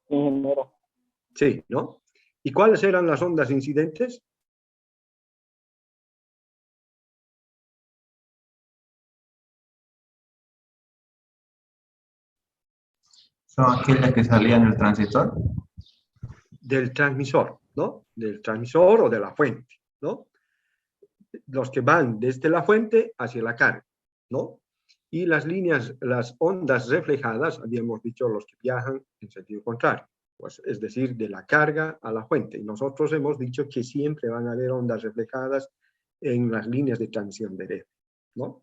ingeniero. Sí, ¿no? ¿Y cuáles eran las ondas incidentes? Son aquellas que salían del transistor. Del transmisor, ¿no? Del transmisor o de la fuente, ¿no? Los que van desde la fuente hacia la carga, ¿no? Y las líneas, las ondas reflejadas, habíamos dicho los que viajan en sentido contrario, pues es decir, de la carga a la fuente. Y nosotros hemos dicho que siempre van a haber ondas reflejadas en las líneas de transmisión derecha, ¿no?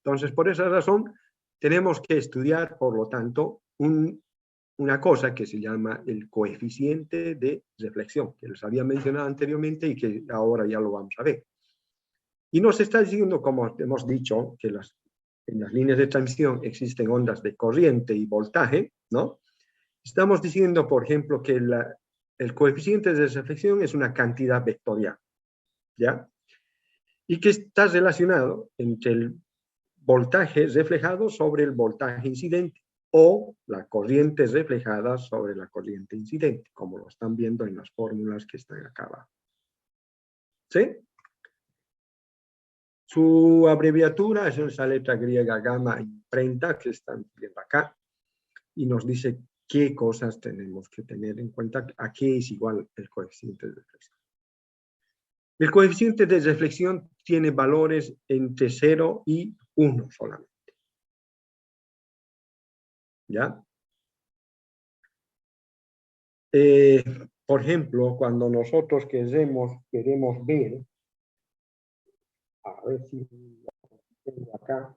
Entonces, por esa razón, tenemos que estudiar, por lo tanto, una cosa que se llama el coeficiente de reflexión, que les había mencionado anteriormente y que ahora ya lo vamos a ver. Y nos está diciendo, como hemos dicho, que en las líneas de transmisión existen ondas de corriente y voltaje, ¿no? Estamos diciendo, por ejemplo, que el coeficiente de reflexión es una cantidad vectorial, ¿ya? Y que está relacionado entre el voltaje reflejado sobre el voltaje incidente o la corriente reflejada sobre la corriente incidente, como lo están viendo en las fórmulas que están acá abajo. ¿Sí? Su abreviatura es esa letra griega gamma imprenta que están viendo acá y nos dice qué cosas tenemos que tener en cuenta, a qué es igual el coeficiente de reflexión. El coeficiente de reflexión tiene valores entre 0 y 1 solamente. ¿Ya? Por ejemplo, cuando nosotros queremos ver, a ver si tengo acá,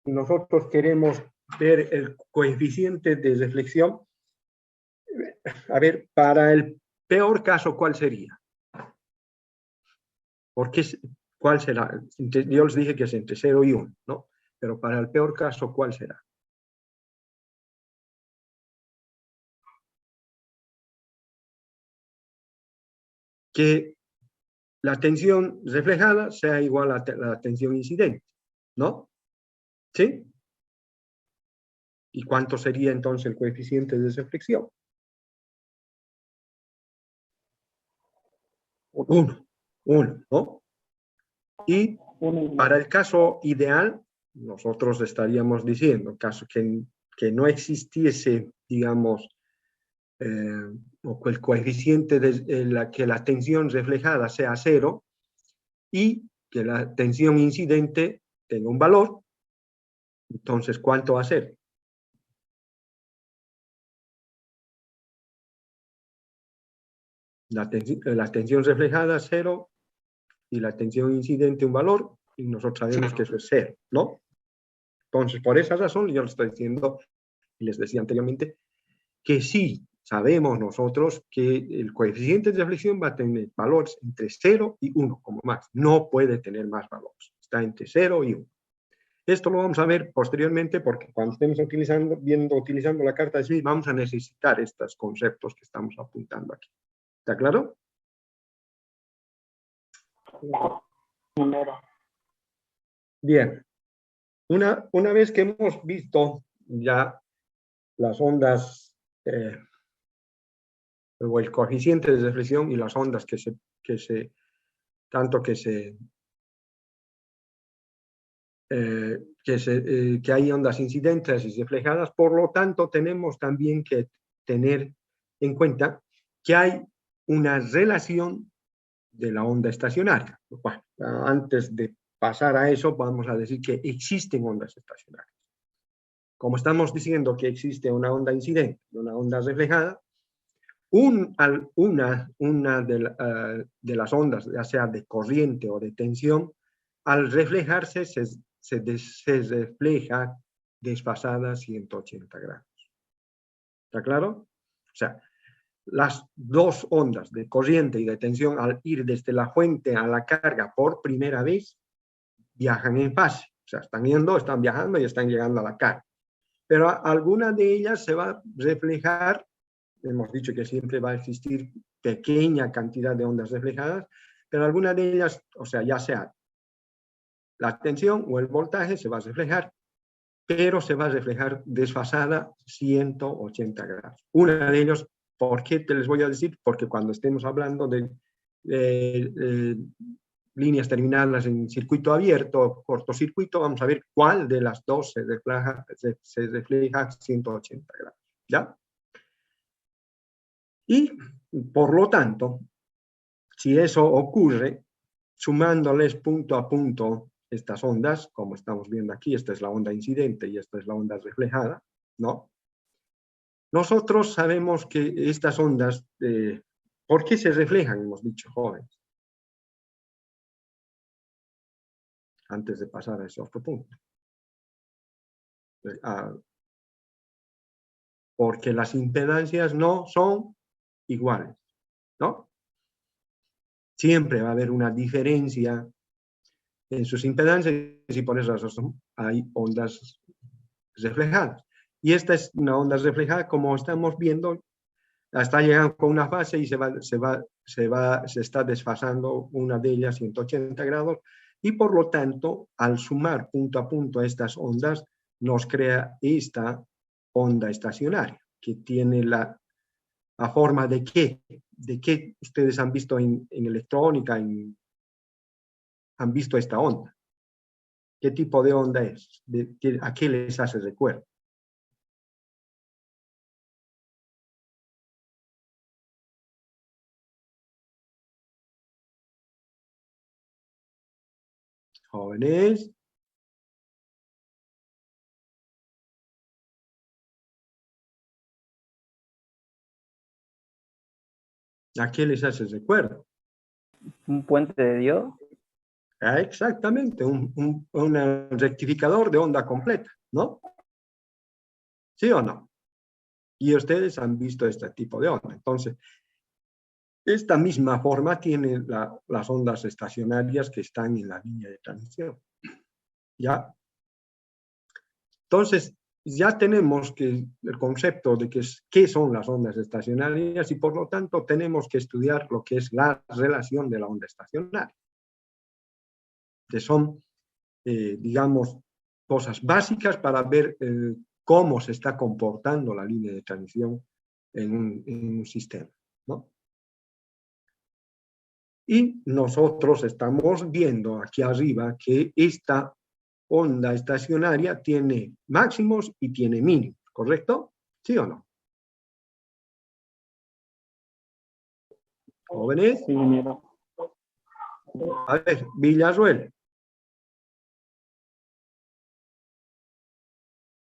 nosotros queremos ver el coeficiente de reflexión, a ver, para el peor caso, ¿cuál sería? Porque, ¿cuál será? Yo les dije que es entre 0 y 1, ¿no? Pero para el peor caso, ¿cuál será? Que la tensión reflejada sea igual a la tensión incidente, ¿no? ¿Sí? ¿Y cuánto sería entonces el coeficiente de reflexión? 1, ¿no? Y para el caso ideal, nosotros estaríamos diciendo, caso que no existiese, digamos, o que el coeficiente de que la tensión reflejada sea 0 y que la tensión incidente tenga un valor, entonces, ¿cuánto va a ser? La tensión reflejada 0 y la tensión incidente un valor, y nosotros sabemos que eso es 0, ¿no? Entonces, por esa razón, yo les estoy diciendo, y les decía anteriormente, que sí sabemos nosotros que el coeficiente de reflexión va a tener valores entre 0 y 1, como más. No puede tener más valores. Está entre 0 y 1. Esto lo vamos a ver posteriormente porque cuando estemos utilizando la carta de Smith vamos a necesitar estos conceptos que estamos apuntando aquí. ¿Está claro? Bien. Una vez que hemos visto ya las ondas o el coeficiente de reflexión y las ondas que hay ondas incidentes y reflejadas, por lo tanto tenemos también que tener en cuenta que hay una relación de la onda estacionaria. Bueno, antes de pasar a eso, vamos a decir que existen ondas estacionarias. Como estamos diciendo que existe una onda incidente y una onda reflejada, una de las ondas, ya sea de corriente o de tensión, al reflejarse se refleja desfasada 180 grados. ¿Está claro? O sea, las dos ondas de corriente y de tensión al ir desde la fuente a la carga por primera vez viajan en fase. O sea, están viajando y están llegando a la carga. Pero alguna de ellas se va a reflejar. Hemos dicho que siempre va a existir pequeña cantidad de ondas reflejadas, pero alguna de ellas, o sea, ya sea la tensión o el voltaje, se va a reflejar, pero se va a reflejar desfasada 180 grados. Una de ellos, ¿por qué te les voy a decir? Porque cuando estemos hablando de líneas terminadas en circuito abierto, cortocircuito, vamos a ver cuál de las dos se refleja 180 grados. ¿Ya? Y, por lo tanto, si eso ocurre, sumándoles punto a punto estas ondas, como estamos viendo aquí, esta es la onda incidente y esta es la onda reflejada, ¿no? Nosotros sabemos que estas ondas, ¿por qué se reflejan? Hemos dicho, jóvenes. Antes de pasar a ese otro punto. Porque las impedancias no son iguales, ¿no? Siempre va a haber una diferencia en sus impedancias y por esa razón hay ondas reflejadas. Y esta es una onda reflejada, como estamos viendo, está llegando con una fase y se está desfasando una de ellas 180 grados y por lo tanto, al sumar punto a punto estas ondas, nos crea esta onda estacionaria, que tiene la forma de qué ustedes han visto en electrónica, han visto esta onda. ¿Qué tipo de onda es? ¿A qué les hace recuerdo? Jóvenes. ¿A qué les hace recuerdo? Un puente de diodo. Exactamente, un rectificador de onda completa, ¿no? ¿Sí o no? Y ustedes han visto este tipo de onda. Entonces, esta misma forma tiene las ondas estacionarias que están en la línea de transmisión. ¿Ya? Entonces, ya tenemos el concepto de qué son las ondas estacionarias y por lo tanto tenemos que estudiar lo que es la relación de la onda estacionaria. Que son, digamos, cosas básicas para ver cómo se está comportando la línea de transmisión en un sistema, ¿no? Y nosotros estamos viendo aquí arriba que esta onda estacionaria tiene máximos y tiene mínimos, ¿correcto? ¿Sí o no? ¿Jóvenes? Sí, mira. A ver, Villarruel.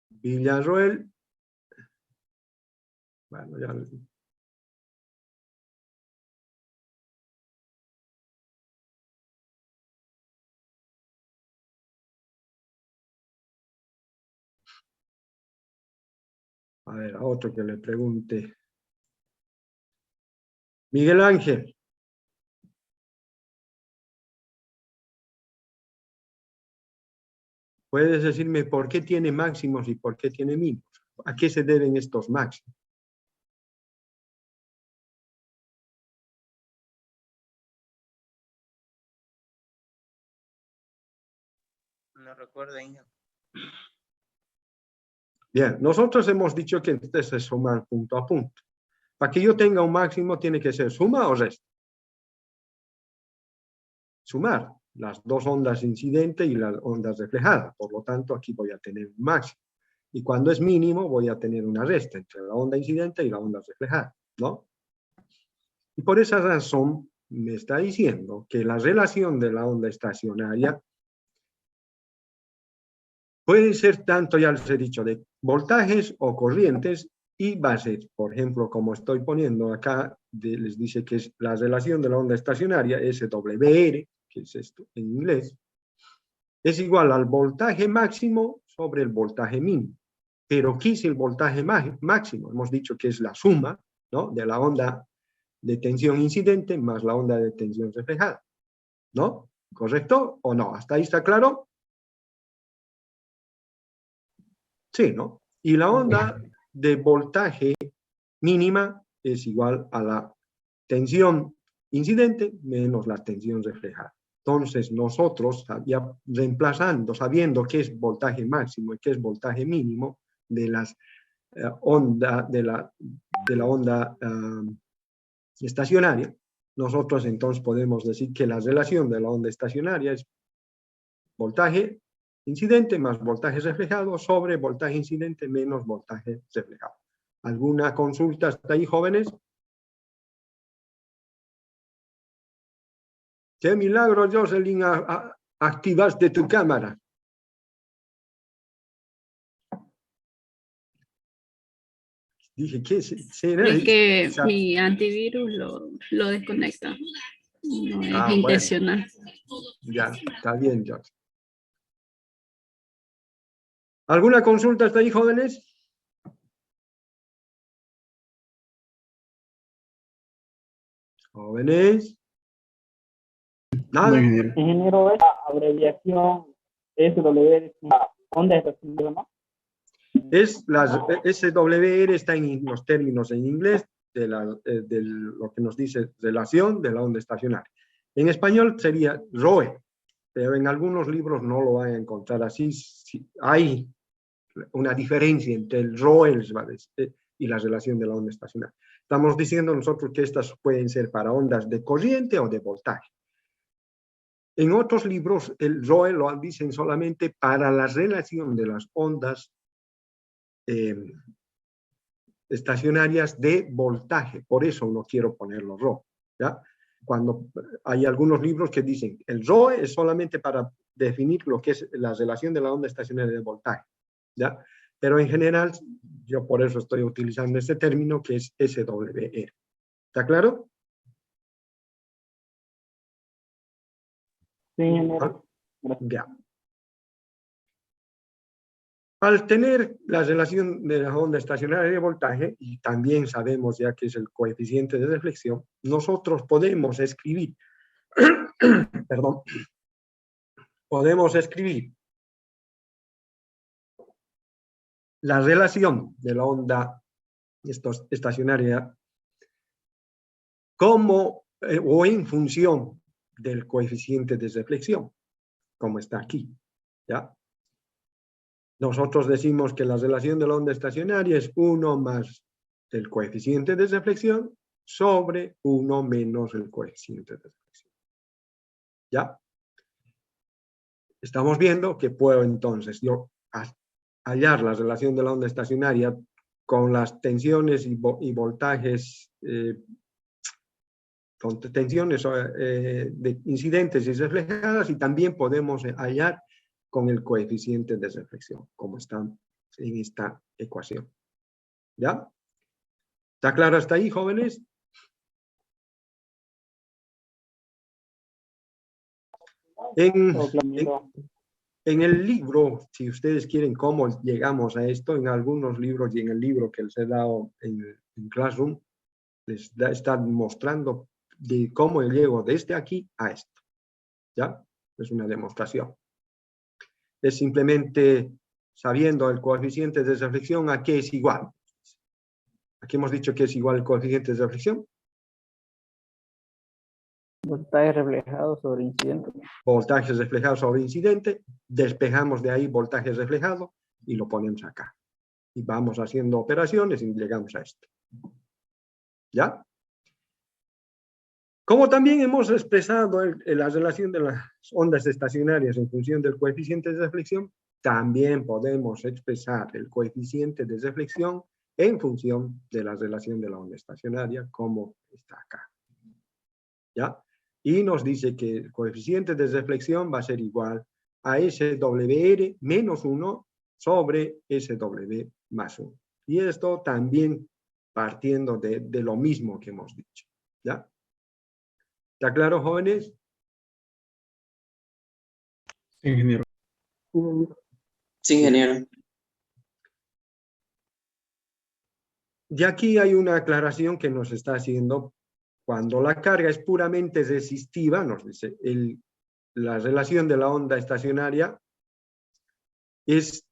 Villarruel. Bueno, ya. A ver, a otro que le pregunte. Miguel Ángel. ¿Puedes decirme por qué tiene máximos y por qué tiene mínimos? ¿A qué se deben estos máximos? No recuerdo, Inge. Bien, nosotros hemos dicho que entonces se suma punto a punto. Para que yo tenga un máximo tiene que ser suma o resta. Sumar las dos ondas incidente y las ondas reflejadas. Por lo tanto, aquí voy a tener un máximo. Y cuando es mínimo, voy a tener una resta entre la onda incidente y la onda reflejada, ¿no? Y por esa razón me está diciendo que la relación de la onda estacionaria puede ser tanto, ya les he dicho, de voltajes o corrientes y va a ser, por ejemplo, como estoy poniendo acá, les dice que es la relación de la onda estacionaria, SWR, que es esto en inglés, es igual al voltaje máximo sobre el voltaje mínimo. Pero ¿qué es el voltaje máximo? Hemos dicho que es la suma, ¿no?, de la onda de tensión incidente más la onda de tensión reflejada, ¿no? ¿Correcto o no? ¿Hasta ahí está claro? Sí, ¿no? Y la onda de voltaje mínima es igual a la tensión incidente menos la tensión reflejada. Entonces nosotros, ya reemplazando, sabiendo qué es voltaje máximo y qué es voltaje mínimo de las onda, de la onda estacionaria, nosotros entonces podemos decir que la relación de la onda estacionaria es voltaje incidente más voltaje reflejado sobre voltaje incidente menos voltaje reflejado. ¿Alguna consulta hasta ahí, jóvenes? ¡Qué milagro, Jocelyn! Activaste tu cámara. Dije, ¿qué será? Es que mi antivirus lo desconecta. No es Bueno, intencional. ya, está bien, Jocelyn. ¿Alguna consulta hasta ahí, jóvenes? ¿Jóvenes? ¿Nada? Ingeniero, esa abreviación SWR es una onda estacionaria, ¿no? SWR está en los términos en inglés de lo que nos dice relación de la onda estacionaria. En español sería ROE, pero en algunos libros no lo van a encontrar así. Hay una diferencia entre el ROE y la relación de la onda estacionaria. Estamos diciendo nosotros que estas pueden ser para ondas de corriente o de voltaje. En otros libros el ROE lo dicen solamente para la relación de las ondas estacionarias de voltaje. Por eso no quiero ponerlo ROE. ¿Ya? Cuando hay algunos libros que dicen el ROE es solamente para definir lo que es la relación de la onda estacionaria de voltaje. ¿Ya? Pero en general, yo por eso estoy utilizando este término que es SWR. ¿Está claro? Sí, ingeniero. Gracias. Ya. Al tener la relación de la onda estacionaria de voltaje, y también sabemos ya que es el coeficiente de reflexión, nosotros podemos escribir, perdón, podemos escribir la relación de la onda estacionaria como o en función del coeficiente de reflexión, como está aquí, ¿ya? Nosotros decimos que la relación de la onda estacionaria es 1 más el coeficiente de reflexión sobre 1 menos el coeficiente de reflexión. ¿Ya? Estamos viendo que puedo entonces yo hallar la relación de la onda estacionaria con las tensiones y voltajes, con tensiones de incidentes y reflejadas, y también podemos hallar con el coeficiente de reflexión, como están en esta ecuación. ¿Ya? ¿Está claro hasta ahí, jóvenes? En el libro, si ustedes quieren cómo llegamos a esto, en algunos libros y en el libro que les he dado en Classroom, les está mostrando de cómo llego desde aquí a esto. ¿Ya? Es una demostración. Es simplemente sabiendo el coeficiente de reflexión a qué es igual. Aquí hemos dicho que es igual el coeficiente de reflexión. Voltaje reflejado sobre incidente. Voltaje reflejado sobre incidente. Despejamos de ahí voltaje reflejado y lo ponemos acá. Y vamos haciendo operaciones y llegamos a esto. ¿Ya? Como también hemos expresado la relación de las ondas estacionarias en función del coeficiente de reflexión, también podemos expresar el coeficiente de reflexión en función de la relación de la onda estacionaria, como está acá. ¿Ya? Y nos dice que el coeficiente de reflexión va a ser igual a SWR menos 1 sobre SW más 1. Y esto también partiendo de lo mismo que hemos dicho. ¿Ya? ¿Está claro, jóvenes? Sí, ingeniero. Sí, ingeniero. Y aquí hay una aclaración que nos está haciendo. Cuando la carga es puramente resistiva, nos dice, la relación de la onda estacionaria es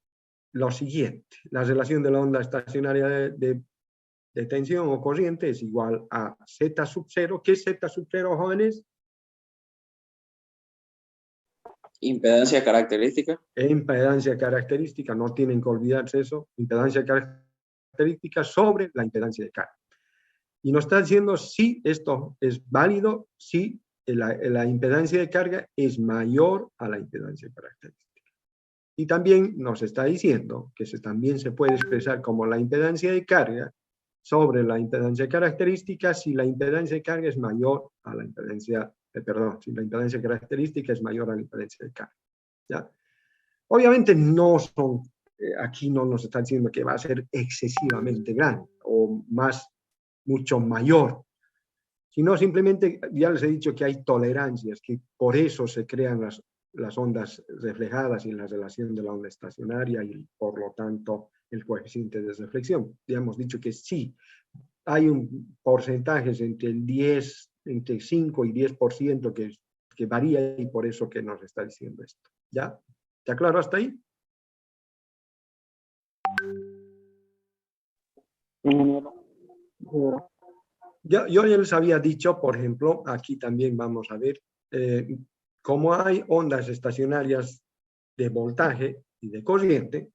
lo siguiente. La relación de la onda estacionaria de tensión o corriente es igual a Z sub 0. ¿Qué es Z sub 0, jóvenes? Impedancia característica. Impedancia característica, no tienen que olvidarse eso, impedancia característica sobre la impedancia de carga. Y nos está diciendo si esto es válido, si la impedancia de carga es mayor a la impedancia característica. Y también nos está diciendo que también se puede expresar como la impedancia de carga sobre la impedancia característica si la impedancia de carga es mayor a la impedancia, si la impedancia característica es mayor a la impedancia de carga. ¿Ya? Obviamente no son, aquí no nos está diciendo que va a ser excesivamente grande o mucho mayor, sino simplemente, ya les he dicho que hay tolerancias, que por eso se crean las ondas reflejadas y la relación de la onda estacionaria y por lo tanto el coeficiente de reflexión. Ya hemos dicho que sí, hay un porcentaje entre 5 y 10% que varía y por eso que nos está diciendo esto. ¿Ya? ¿Está claro hasta ahí? Yo ya les había dicho, por ejemplo, aquí también vamos a ver, cómo hay ondas estacionarias de voltaje y de corriente,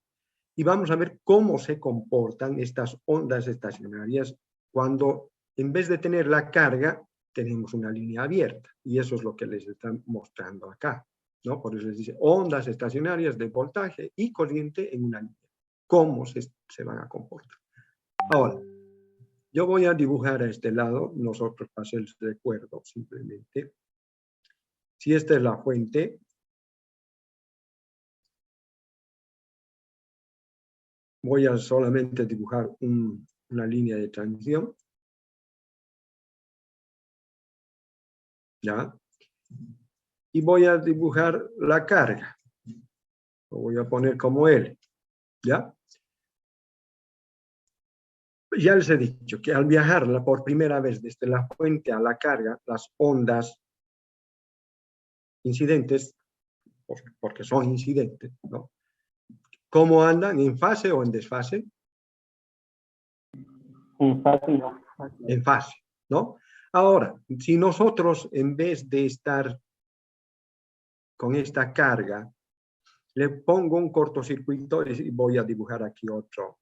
y vamos a ver cómo se comportan estas ondas estacionarias cuando en vez de tener la carga, tenemos una línea abierta, y eso es lo que les están mostrando acá, ¿no? Por eso les dice ondas estacionarias de voltaje y corriente en una línea. ¿Cómo se van a comportar? Ahora, yo voy a dibujar a este lado, nosotros pasé el recuerdo simplemente. Si esta es la fuente, voy a solamente dibujar una línea de transición. ¿Ya? Y voy a dibujar la carga. Lo voy a poner como L. ¿Ya? Ya les he dicho que al viajar por primera vez desde la fuente a la carga, las ondas incidentes, porque son incidentes, ¿no? ¿Cómo andan? ¿En fase o en desfase? En fase, En fase, ¿no? Ahora, si nosotros en vez de estar con esta carga, le pongo un cortocircuito y voy a dibujar aquí otro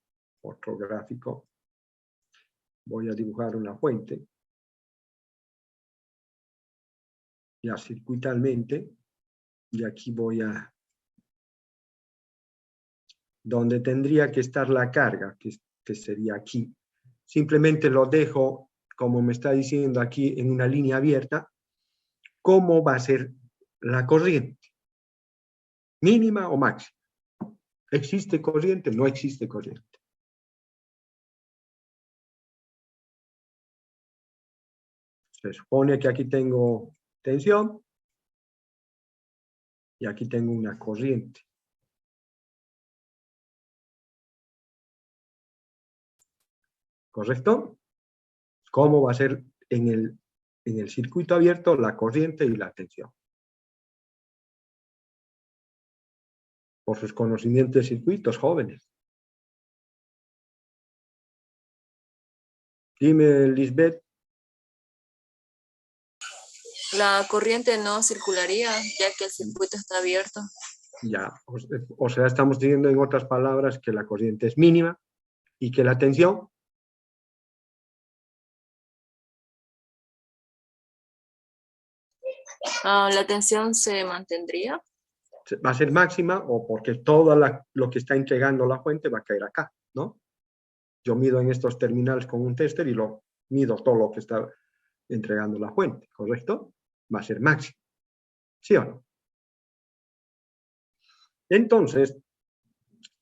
gráfico. Voy a dibujar una fuente. Ya circuitalmente. Y aquí voy a... donde tendría que estar la carga, que sería aquí. Simplemente lo dejo, como me está diciendo aquí, en una línea abierta. ¿Cómo va a ser la corriente? ¿Mínima o máxima? ¿Existe corriente? No existe corriente. Se supone que aquí tengo tensión y aquí tengo una corriente. ¿Correcto? ¿Cómo va a ser en el circuito abierto la corriente y la tensión? Por sus conocimientos de circuitos, jóvenes. Dime, Lisbeth. La corriente no circularía, ya que el circuito está abierto. Ya, o sea, estamos diciendo en otras palabras que la corriente es mínima y que la tensión ¿La tensión se mantendría? va a ser máxima o porque todo lo que está entregando la fuente va a caer acá, ¿no? Yo mido en estos terminales con un tester y mido todo lo que está entregando la fuente, ¿correcto? Va a ser máximo. ¿Sí o no? Entonces,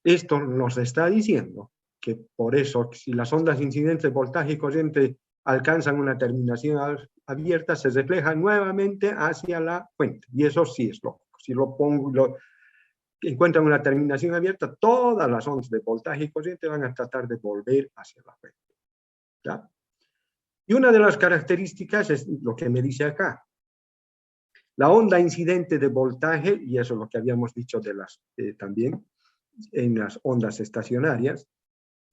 esto nos está diciendo que por eso, si las ondas incidentes de voltaje y corriente alcanzan una terminación abierta, se reflejan nuevamente hacia la fuente. Y eso sí es lógico. Si encuentran una terminación abierta, todas las ondas de voltaje y corriente van a tratar de volver hacia la fuente. ¿Ya? Y una de las características es lo que me dice acá. La onda incidente de voltaje, y eso es lo que habíamos dicho también en las ondas estacionarias,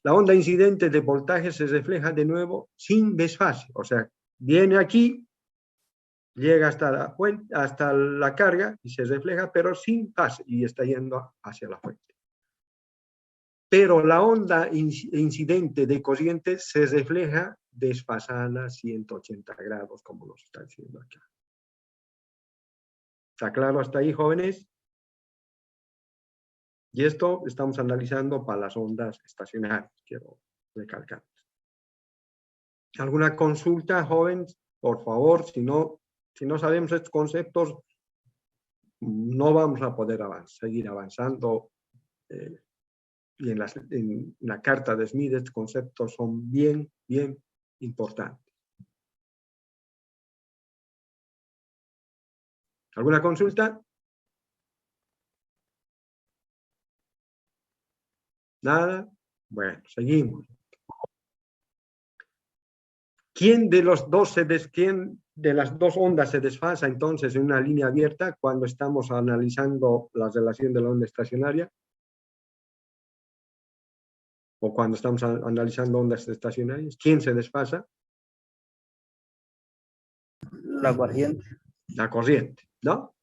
la onda incidente de voltaje se refleja de nuevo sin desfase. O sea, viene aquí llega hasta la fuente, hasta la carga y se refleja, pero sin fase y está yendo hacia la fuente. Pero la onda incidente de corriente se refleja desfasada 180 grados, como nos está diciendo acá. ¿Está claro hasta ahí, jóvenes? Y esto estamos analizando para las ondas estacionarias, quiero recalcar. ¿Alguna consulta, jóvenes? Por favor, si no sabemos estos conceptos, no vamos a poder seguir avanzando. Y en la carta de Smith estos conceptos son bien importantes. ¿Alguna consulta? ¿Nada? Bueno, seguimos. ¿Quién de las dos ondas se desfasa entonces en una línea abierta cuando estamos analizando la relación de la onda estacionaria? O cuando estamos analizando ondas estacionarias. ¿Quién se desfasa? La corriente. La corriente, ¿no?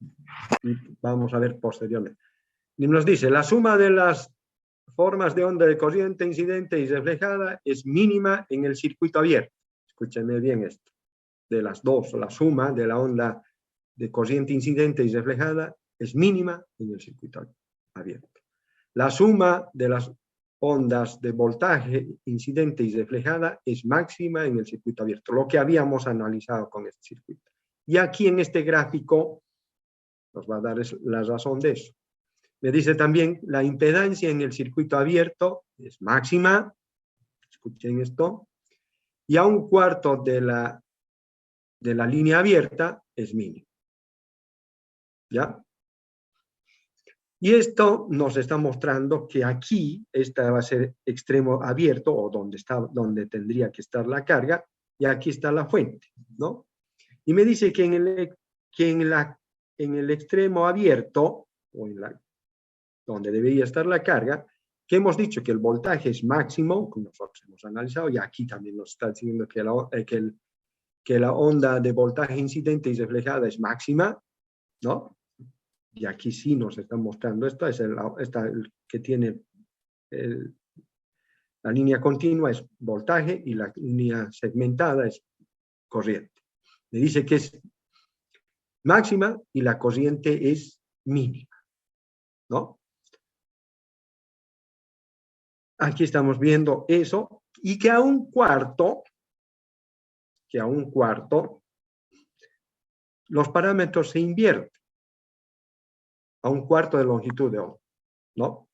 Y vamos a ver posteriormente. Y nos dice, la suma de las formas de onda de corriente incidente y reflejada es mínima en el circuito abierto. Escúchenme bien esto. De las dos, la suma de la onda de corriente incidente y reflejada es mínima en el circuito abierto. La suma de las ondas de voltaje incidente y reflejada es máxima en el circuito abierto, lo que habíamos analizado con este circuito. Y aquí en este gráfico nos va a dar la razón de eso. Me dice también la impedancia en el circuito abierto es máxima, escuchen esto, y a un cuarto de la línea abierta es mínimo. ¿Ya? Y esto nos está mostrando que aquí, esta va a ser extremo abierto, o donde tendría que estar la carga, y aquí está la fuente, ¿no? Y me dice que en el extremo abierto, o donde debería estar la carga, que hemos dicho que el voltaje es máximo, como nosotros hemos analizado, y aquí también nos está diciendo que la onda de voltaje incidente y reflejada es máxima, ¿no? Y aquí sí nos está mostrando, esta es el que tiene la línea continua es voltaje y la línea segmentada es corriente. Me dice que es máxima y la corriente es mínima, ¿no? Aquí estamos viendo eso y que a un cuarto, los parámetros se invierten. A un cuarto de longitud de onda, ¿no?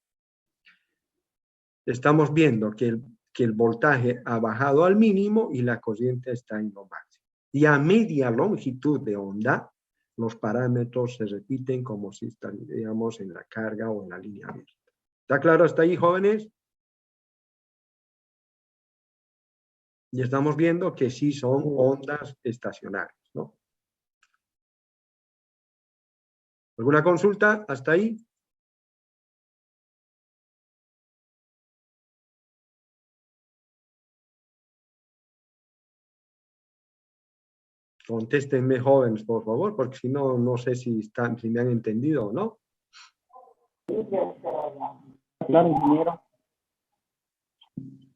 Estamos viendo que el voltaje ha bajado al mínimo y la corriente está en lo máximo. Y a media longitud de onda, los parámetros se repiten como si estaríamos en la carga o en la línea abierta. ¿Está claro hasta ahí, jóvenes? Y estamos viendo que sí son ondas estacionarias, ¿no? ¿Alguna consulta hasta ahí? Contéstenme, jóvenes, por favor, porque si no, no sé si me han entendido o no. Claro, ingeniero.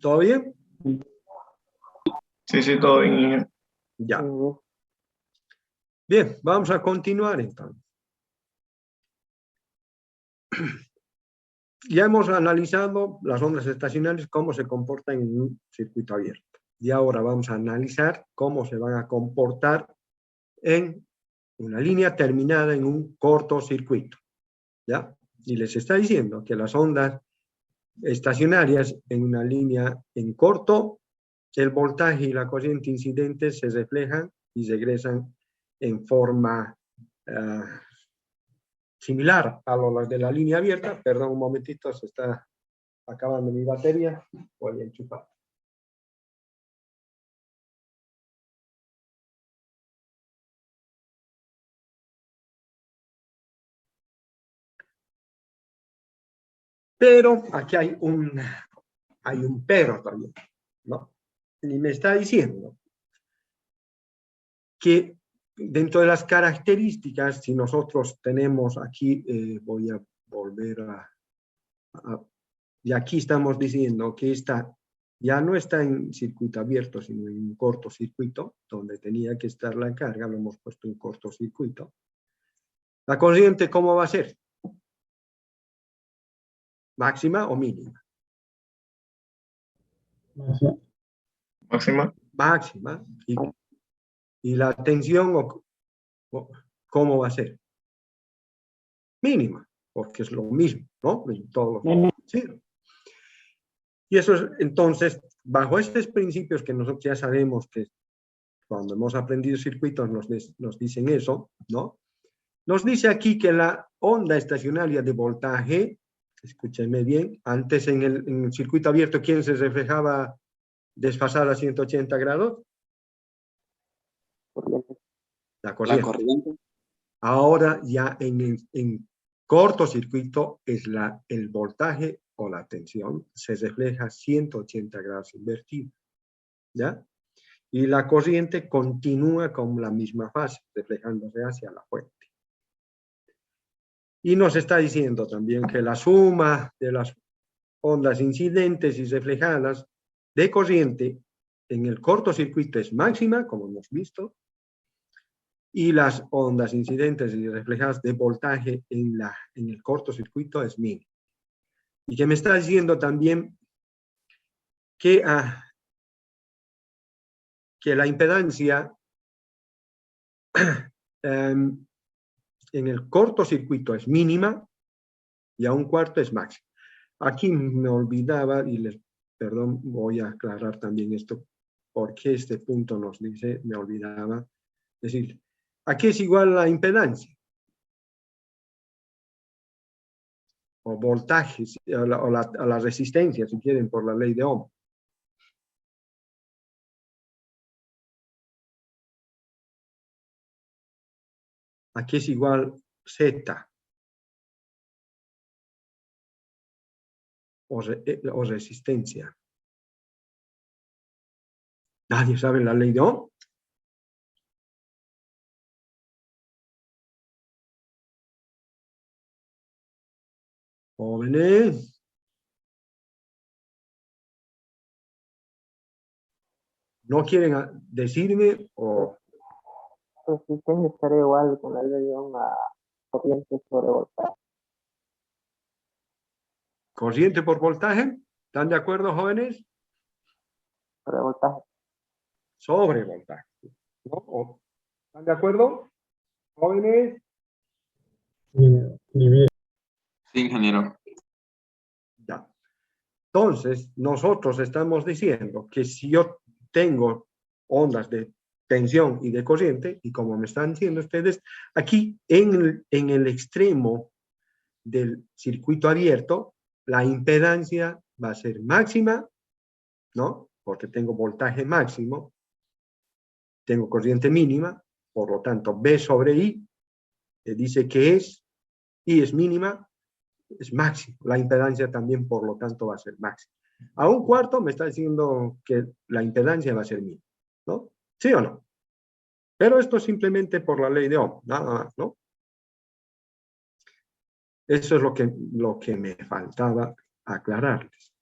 ¿Todo bien? Sí, todo bien. Ya. Bien, vamos a continuar entonces. Ya hemos analizado las ondas estacionarias, cómo se comportan en un circuito abierto. Y ahora vamos a analizar cómo se van a comportar en una línea terminada en un cortocircuito. ¿Ya? Y les está diciendo que las ondas estacionarias en una línea en corto, el voltaje y la corriente incidente se reflejan y regresan en forma similar a lo de la línea abierta. Perdón un momentito, se está acabando mi batería. Voy a enchufar. Pero aquí hay un pero también, ¿no? Y me está diciendo que dentro de las características, si nosotros tenemos aquí, voy a volver y aquí estamos diciendo que ya no está en circuito abierto, sino en un cortocircuito, donde tenía que estar la carga, lo hemos puesto en cortocircuito. ¿La corriente cómo va a ser? ¿Máxima o mínima? Máxima. Máxima. ¿Y la tensión cómo va a ser? Mínima, porque es lo mismo, ¿no? En todos los sentidos. Y eso es, entonces, bajo estos principios que nosotros ya sabemos que cuando hemos aprendido circuitos nos dicen eso, ¿no? Nos dice aquí que la onda estacionaria de voltaje, escúchenme bien, antes en el circuito abierto, ¿quién se reflejaba desfasada a 180 grados? La corriente. La corriente. Ahora ya en cortocircuito es el voltaje o la tensión se refleja 180 grados invertido, ¿ya? Y la corriente continúa con la misma fase, reflejándose hacia la fuente. Y nos está diciendo también que la suma de las ondas incidentes y reflejadas de corriente en el cortocircuito es máxima, como hemos visto, y las ondas incidentes y reflejadas de voltaje en el cortocircuito es mínima. Y que me está diciendo también que la impedancia en el cortocircuito es mínima y a un cuarto es máxima. Aquí me olvidaba, perdón, voy a aclarar también esto, porque este punto nos dice, me olvidaba decir, ¿a qué es igual la impedancia? O voltaje, a la resistencia, si quieren, por la ley de Ohm. ¿A qué es igual Z? O resistencia. ¿Nadie sabe la ley de Ohm? Jóvenes. ¿No quieren decirme o...? Resistencia estaría igual con la ley de Ohm a corriente sobre voltaje. ¿Corriente por voltaje? ¿Están de acuerdo, jóvenes? Sobre voltaje. Sobre voltaje, ¿no? ¿Están de acuerdo, jóvenes? Sí, ingeniero. Ya. Entonces, nosotros estamos diciendo que si yo tengo ondas de tensión y de corriente, y como me están diciendo ustedes, aquí en el extremo del circuito abierto, la impedancia va a ser máxima, ¿no? Porque tengo voltaje máximo, tengo corriente mínima, por lo tanto, B sobre I, dice que I es mínima, es máximo. La impedancia también, por lo tanto, va a ser máxima. A un cuarto me está diciendo que la impedancia va a ser mínima, ¿no? ¿Sí o no? Pero esto es simplemente por la ley de Ohm, nada más, ¿no? Eso es lo que me faltaba aclararles.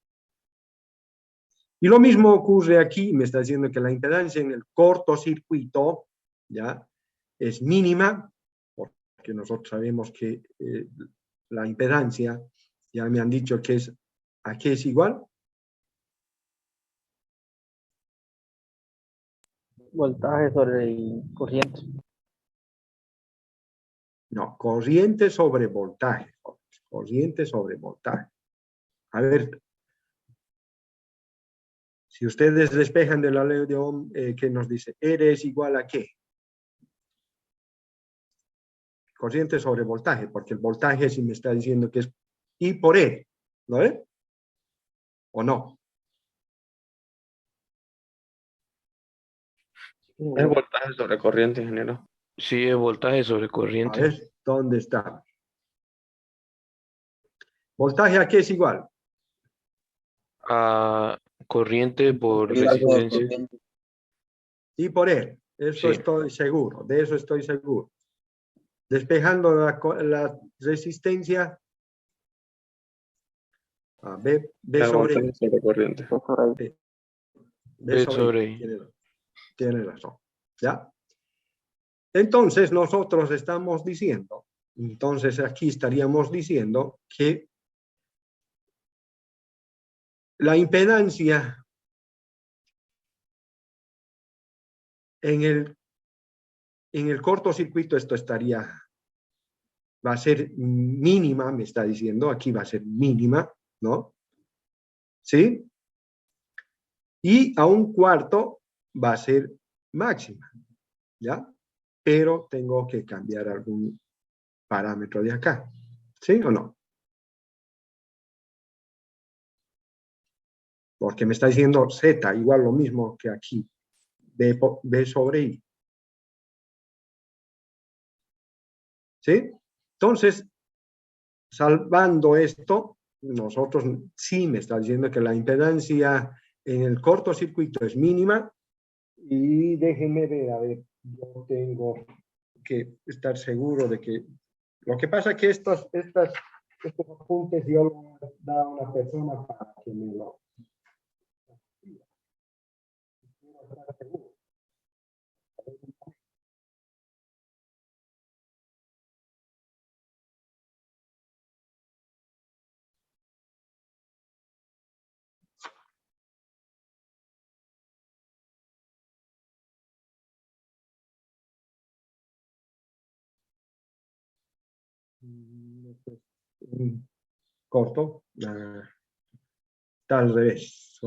Y lo mismo ocurre aquí, me está diciendo que la impedancia en el cortocircuito, ¿ya? Es mínima, porque nosotros sabemos que la impedancia, ya me han dicho que ¿a qué es igual? Voltaje sobre corriente. No, corriente sobre voltaje. Corriente sobre voltaje. A ver, si ustedes despejan de la ley de Ohm, ¿qué nos dice? R es igual a ¿qué? Corriente sobre voltaje, porque el voltaje sí me está diciendo que es I por E, ¿no es? ¿O no? Es voltaje sobre corriente, ingeniero. Sí, es voltaje sobre A corriente. ver, ¿dónde está? ¿Voltaje a qué es igual? A corriente por Igual por resistencia. corriente. I por E. Eso Sí. estoy seguro, de eso estoy seguro. Despejando la resistencia, B La sobre I. voltaje sobre corriente. B sobre I. Tiene razón. ¿Ya? Entonces nosotros estamos diciendo, entonces aquí estaríamos diciendo que la impedancia en el cortocircuito, esto va a ser mínima, me está diciendo, aquí va a ser mínima, ¿no? ¿Sí? Y a un cuarto va a ser máxima, ¿ya? Pero tengo que cambiar algún parámetro de acá, ¿sí o no? Porque me está diciendo Z igual lo mismo que aquí, B sobre I. ¿Sí? Entonces, salvando esto, nosotros sí me está diciendo que la impedancia en el cortocircuito es mínima. Y déjenme ver, a ver, yo tengo que estar seguro de que... Lo que pasa es que estos apuntes yo los voy a dar a una persona para que me lo... Quiero estar seguro. Corto, está al revés,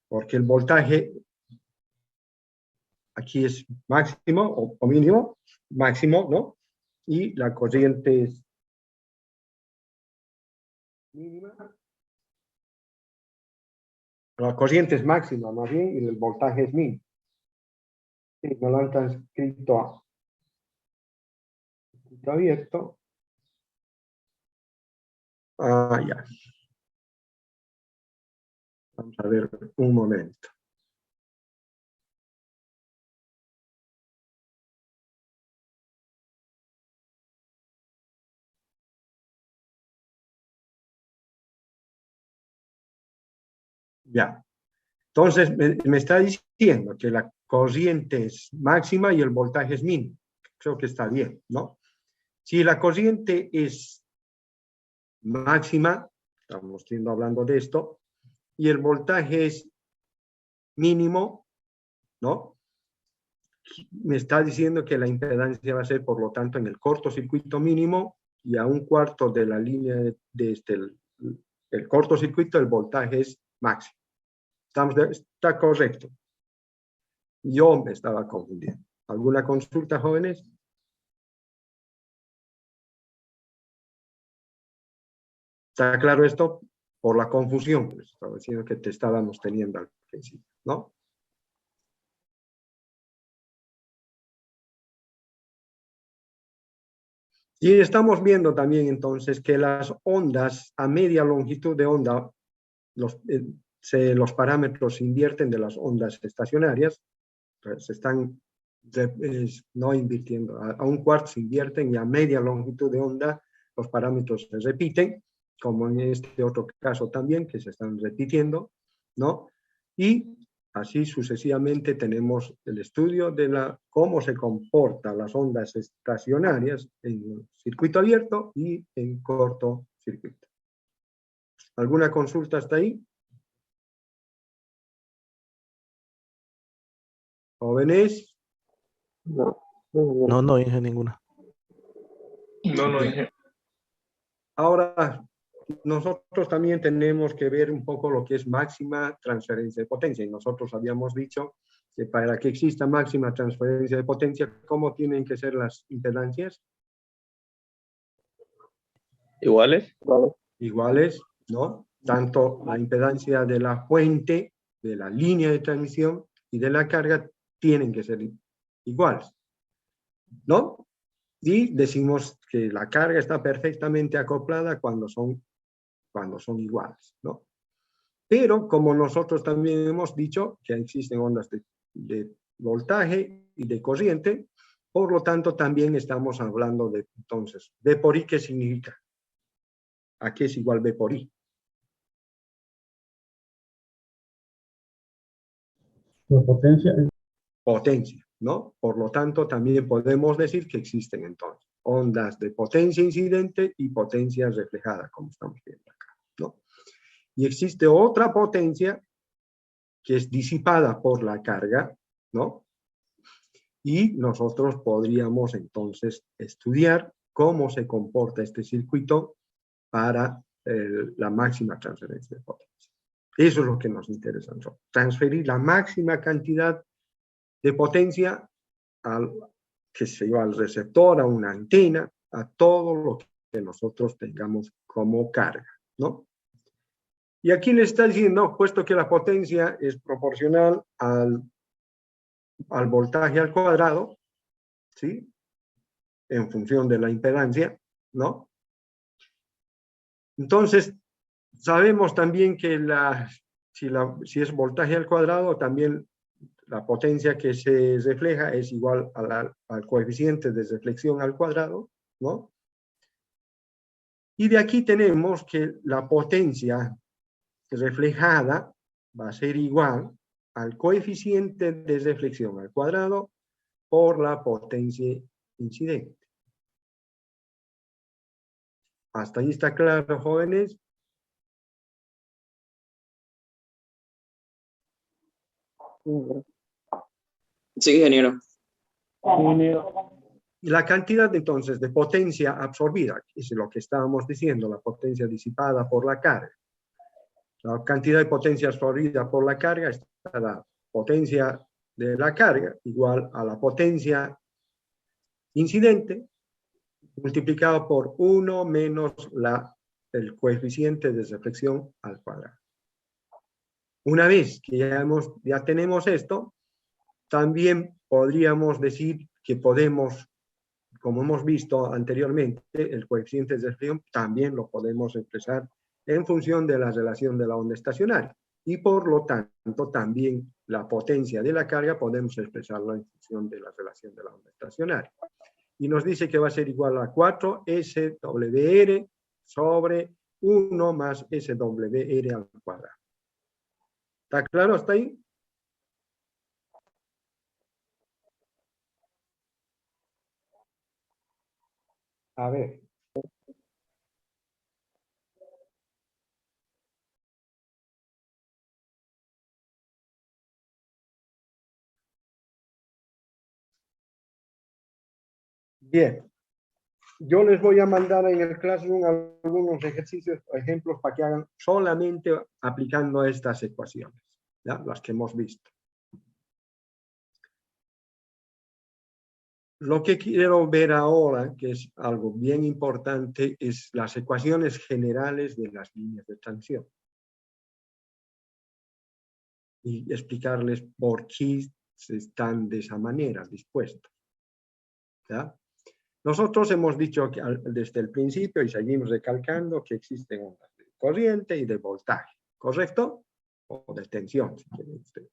porque el voltaje aquí es máximo o mínimo, máximo, ¿no? Y la corriente es mínima. La corriente es máxima, más bien, y el voltaje es mínimo. Sí, me lo han transcrito abierto. Ya. Vamos a ver un momento. Ya. Entonces, me está diciendo que la corriente es máxima y el voltaje es mínimo. Creo que está bien, ¿no? Si la corriente es máxima, estamos hablando de esto, y el voltaje es mínimo, ¿no? Me está diciendo que la impedancia va a ser, por lo tanto, en el cortocircuito mínimo y a un cuarto de la línea de el cortocircuito, el voltaje es máximo. Está correcto. Yo me estaba confundiendo. ¿Alguna consulta, jóvenes? ¿Está claro esto? Por la confusión, pues, estaba diciendo que te estábamos teniendo al principio, ¿no? Y estamos viendo también entonces que las ondas a media longitud de onda, los parámetros se invierten de las ondas estacionarias, pues se están no invirtiendo, a un cuarto se invierten y a media longitud de onda los parámetros se repiten, como en este otro caso también, que se están repitiendo, ¿no? Y así sucesivamente tenemos el estudio de cómo se comportan las ondas estacionarias en circuito abierto y en cortocircuito. ¿Alguna consulta hasta ahí? ¿Jóvenes? No dije ninguna. No dije. Ahora, nosotros también tenemos que ver un poco lo que es máxima transferencia de potencia. Y nosotros habíamos dicho que para que exista máxima transferencia de potencia, ¿cómo tienen que ser las impedancias? ¿Iguales? Iguales, ¿no? Tanto la impedancia de la fuente, de la línea de transmisión y de la carga tienen que ser iguales, ¿no? Y decimos que la carga está perfectamente acoplada cuando son iguales, ¿no? Pero como nosotros también hemos dicho que existen ondas de voltaje y de corriente. Por lo tanto, también estamos hablando de, entonces, V por I, ¿qué significa? ¿A qué es igual V por I? La potencia es Potencia, ¿no? Por lo tanto, también podemos decir que existen entonces ondas de potencia incidente y potencia reflejada, como estamos viendo acá, ¿no? Y existe otra potencia que es disipada por la carga, ¿no? Y nosotros podríamos entonces estudiar cómo se comporta este circuito para la máxima transferencia de potencia. Eso es lo que nos interesa a nosotros. Transferir la máxima cantidad de potencia que se va al receptor, a una antena, a todo lo que nosotros tengamos como carga, ¿no? Y aquí le está diciendo, puesto que la potencia es proporcional al voltaje al cuadrado, ¿sí? En función de la impedancia, ¿no? Entonces, sabemos también que si es voltaje al cuadrado, también la potencia que se refleja es igual al coeficiente de reflexión al cuadrado, ¿no? Y de aquí tenemos que la potencia reflejada va a ser igual al coeficiente de reflexión al cuadrado por la potencia incidente. ¿Hasta ahí está claro, jóvenes? Sí, ingeniero. Y la cantidad entonces de potencia absorbida, que es lo que estábamos diciendo, la potencia disipada por la carga. La cantidad de potencia absorbida por la carga está la potencia de la carga igual a la potencia incidente multiplicado por 1 menos el coeficiente de reflexión al cuadrado. Una vez que ya tenemos esto, también podríamos decir que podemos, como hemos visto anteriormente, el coeficiente de reflexión también lo podemos expresar en función de la relación de la onda estacionaria. Y por lo tanto, también la potencia de la carga podemos expresarlo en función de la relación de la onda estacionaria. Y nos dice que va a ser igual a 4 SWR sobre 1 más SWR al cuadrado. ¿Está claro hasta ahí? A ver. Bien. Yo les voy a mandar en el Classroom algunos ejercicios, ejemplos, para que hagan solamente aplicando estas ecuaciones, ¿ya? Las que hemos visto. Lo que quiero ver ahora, que es algo bien importante, es las ecuaciones generales de las líneas de tensión. Y explicarles por qué están de esa manera dispuestos, ¿ya? Nosotros hemos dicho que desde el principio y seguimos recalcando que existen ondas de corriente y de voltaje, ¿correcto? O de tensión, si quieren ustedes.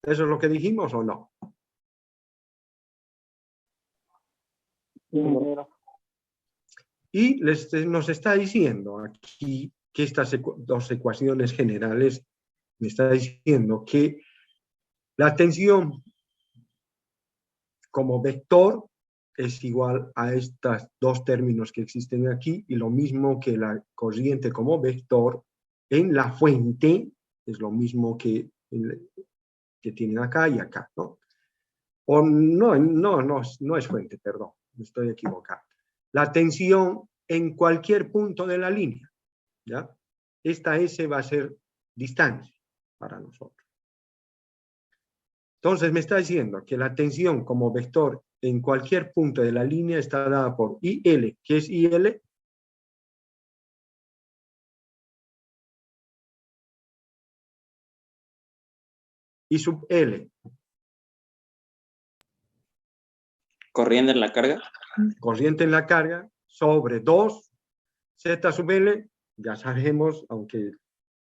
¿Eso es lo que dijimos o no? Y nos está diciendo aquí que estas dos ecuaciones generales me está diciendo que la tensión como vector es igual a estos dos términos que existen aquí, y lo mismo que la corriente como vector en la fuente es lo mismo que tienen acá y acá, ¿no? O no es fuente, perdón, me estoy equivocando. La tensión en cualquier punto de la línea, ¿ya? Esta S va a ser distancia para nosotros. Entonces me está diciendo que la tensión como vector en cualquier punto de la línea está dada por IL. ¿Qué es IL? I sub L. Corriente en la carga. Corriente en la carga sobre 2 Z sub L. Ya sabemos, aunque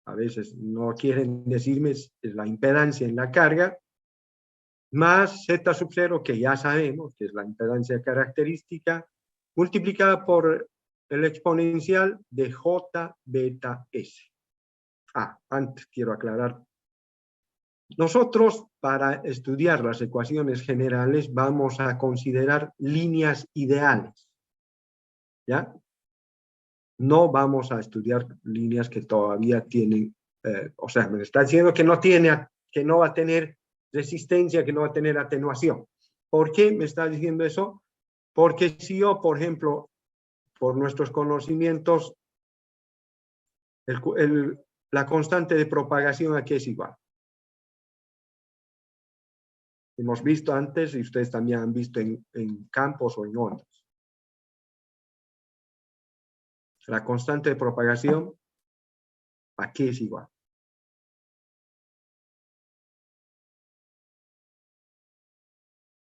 a veces no quieren decirme, es la impedancia en la carga, más Z sub 0, que ya sabemos que es la impedancia característica, multiplicada por el exponencial de J beta S. Antes quiero aclarar. Nosotros, para estudiar las ecuaciones generales, vamos a considerar líneas ideales. ¿Ya? No vamos a estudiar líneas que todavía tienen, o sea, me está diciendo que no va a tener resistencia, que no va a tener atenuación. ¿Por qué me está diciendo eso? Porque si yo, por ejemplo, por nuestros conocimientos, la constante de propagación aquí es igual. Hemos visto antes, y ustedes también han visto en campos o en ondas. La constante de propagación aquí es igual.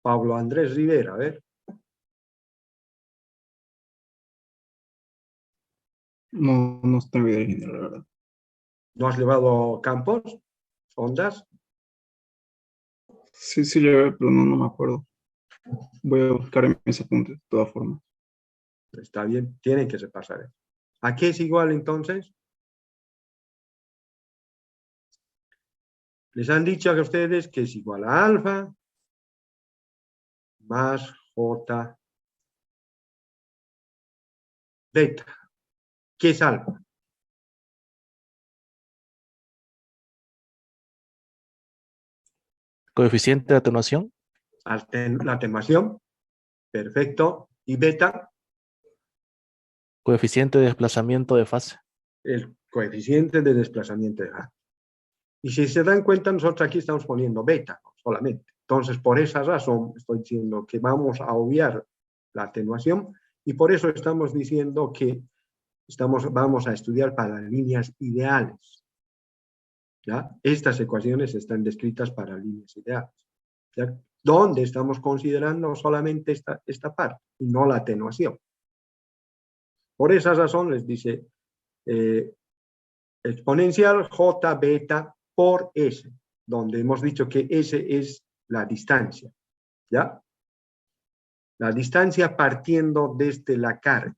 Pablo Andrés Rivera, a ver. No estoy bien, la verdad. ¿No has llevado campos? ¿Ondas? Sí, llevé, pero no me acuerdo. Voy a buscar en mis apuntes, de todas formas. Está bien, tienen que repasar eso. ¿A qué es igual entonces? Les han dicho a ustedes que es igual a alfa más J beta. ¿Qué es alfa? Coeficiente de atenuación. La atenuación. Perfecto. ¿Y beta? Coeficiente de desplazamiento de fase. El coeficiente de desplazamiento de fase. Y si se dan cuenta, nosotros aquí estamos poniendo beta solamente. Entonces, por esa razón, estoy diciendo que vamos a obviar la atenuación y por eso estamos diciendo que vamos a estudiar para líneas ideales. ¿Ya? Estas ecuaciones están descritas para líneas ideales. ¿Ya? Donde estamos considerando solamente esta parte y no la atenuación. Por esa razón les dice exponencial J beta por S, donde hemos dicho que S es la distancia. ¿Ya? La distancia partiendo desde la carga.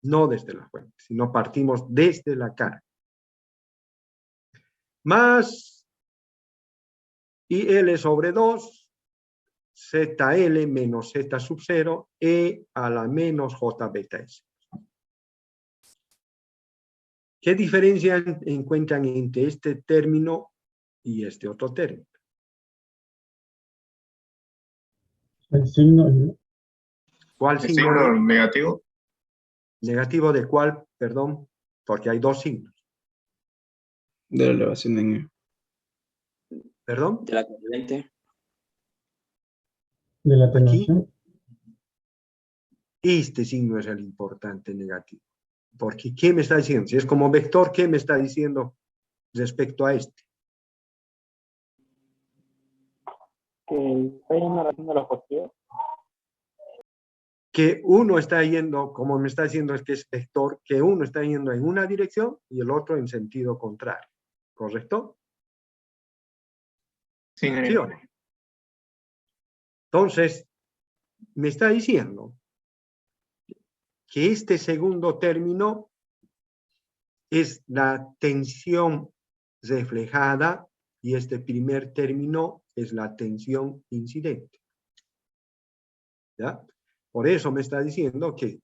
No desde la fuente, sino partimos desde la carga. Más IL sobre 2, ZL menos Z sub 0, E a la menos J beta S. ¿Qué diferencia encuentran entre este término y este otro término? El signo. ¿Cuál ¿El signo? signo negativo? ¿Negativo de cuál? Perdón, porque hay dos signos. De la elevación en E. ¿Perdón? De la corriente. De la Aquí. atenuación. Este signo es el importante negativo. Porque, ¿qué me está diciendo? Si es como vector, ¿qué me está diciendo respecto a este? Que está yendo haciendo lo positivo. Que uno está yendo, como me está diciendo es que es vector, que uno está yendo en una dirección y el otro en sentido contrario. ¿Correcto? Sí, ¿Sí o no? Entonces, me está diciendo que este segundo término es la tensión reflejada y este primer término es la tensión incidente. ¿Ya? Por eso me está diciendo que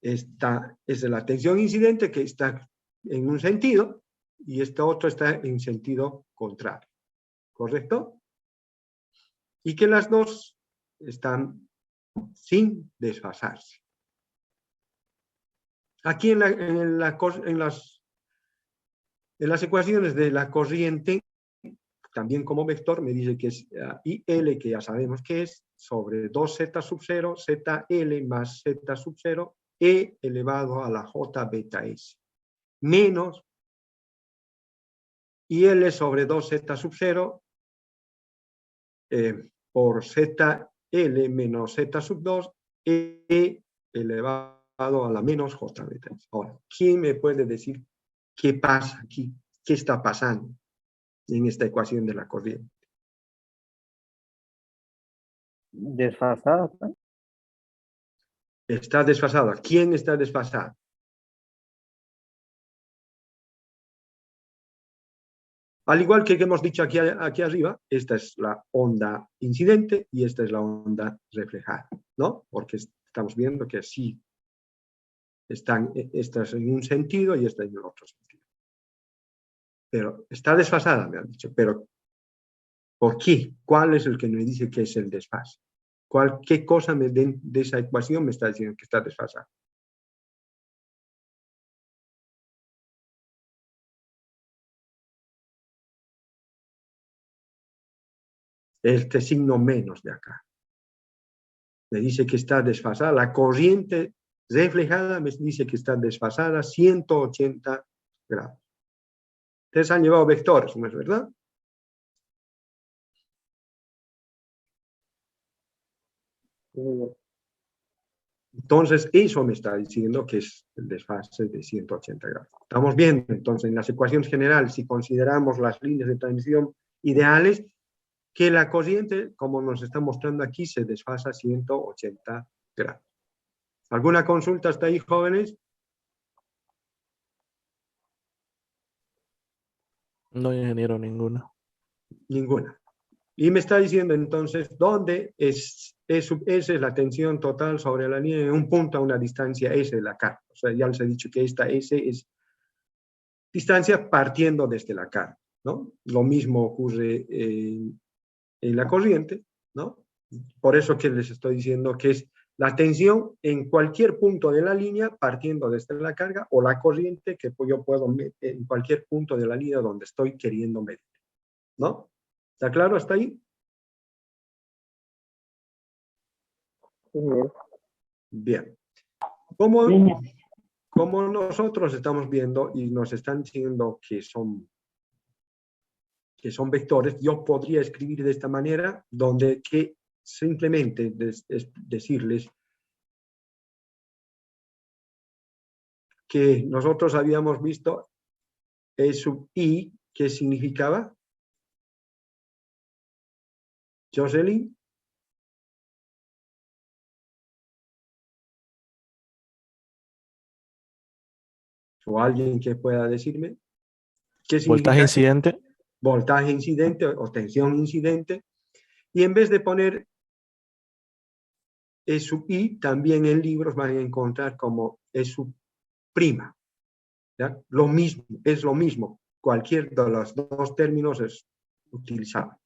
esta es la tensión incidente que está en un sentido y este otro está en sentido contrario. ¿Correcto? Y que las dos están sin desfasarse. Aquí en las ecuaciones de la corriente, también como vector, me dice que es IL, que ya sabemos que es, sobre 2Z sub 0, ZL más Z sub 0, E elevado a la J beta S, menos IL sobre 2Z sub 0 por ZL menos Z sub 2, E elevado a la menos J beta S. Ahora, ¿quién me puede decir qué pasa aquí? ¿Qué está pasando en esta ecuación de la corriente? Desfasada. Está desfasada. ¿Quién está desfasado? Al igual que hemos dicho aquí arriba, esta es la onda incidente y esta es la onda reflejada, ¿no? Porque estamos viendo que sí están, esta es en un sentido y esta en el otro sentido. Pero está desfasada, me han dicho. Pero, ¿por qué? ¿Cuál es el que me dice que es el desfase? ¿Qué cosa de esa ecuación me está diciendo que está desfasada? Este signo menos de acá. Me dice que está desfasada. La corriente reflejada me dice que está desfasada 180 grados. Ustedes han llevado vectores, ¿no es verdad? Entonces, eso me está diciendo que es el desfase de 180 grados. Estamos viendo, entonces, en las ecuaciones generales, si consideramos las líneas de transmisión ideales, que la corriente, como nos está mostrando aquí, se desfasa 180 grados. ¿Alguna consulta hasta ahí, jóvenes? No, ingeniero, ninguna. Ninguna. Y me está diciendo entonces, ¿dónde S es la tensión total sobre la línea en un punto a una distancia S de la carga? O sea, ya les he dicho que esta S es distancia partiendo desde la carga, ¿no? Lo mismo ocurre en la corriente, ¿no? Por eso que les estoy diciendo que es la tensión en cualquier punto de la línea partiendo desde la carga o la corriente que yo puedo medir en cualquier punto de la línea donde estoy queriendo medir, ¿no? ¿Está claro hasta ahí? Bien. Como nosotros estamos viendo y nos están diciendo que son vectores, yo podría escribir de esta manera, donde que simplemente decirles que nosotros habíamos visto E sub I, ¿qué significaba? Jocelyn. O alguien que pueda decirme. ¿Qué significa? Voltaje incidente. Voltaje incidente o tensión incidente. Y en vez de poner E sub I, también en libros van a encontrar como E sub prima. ¿Ya? Lo mismo, es lo mismo. Cualquier de los dos términos es utilizable.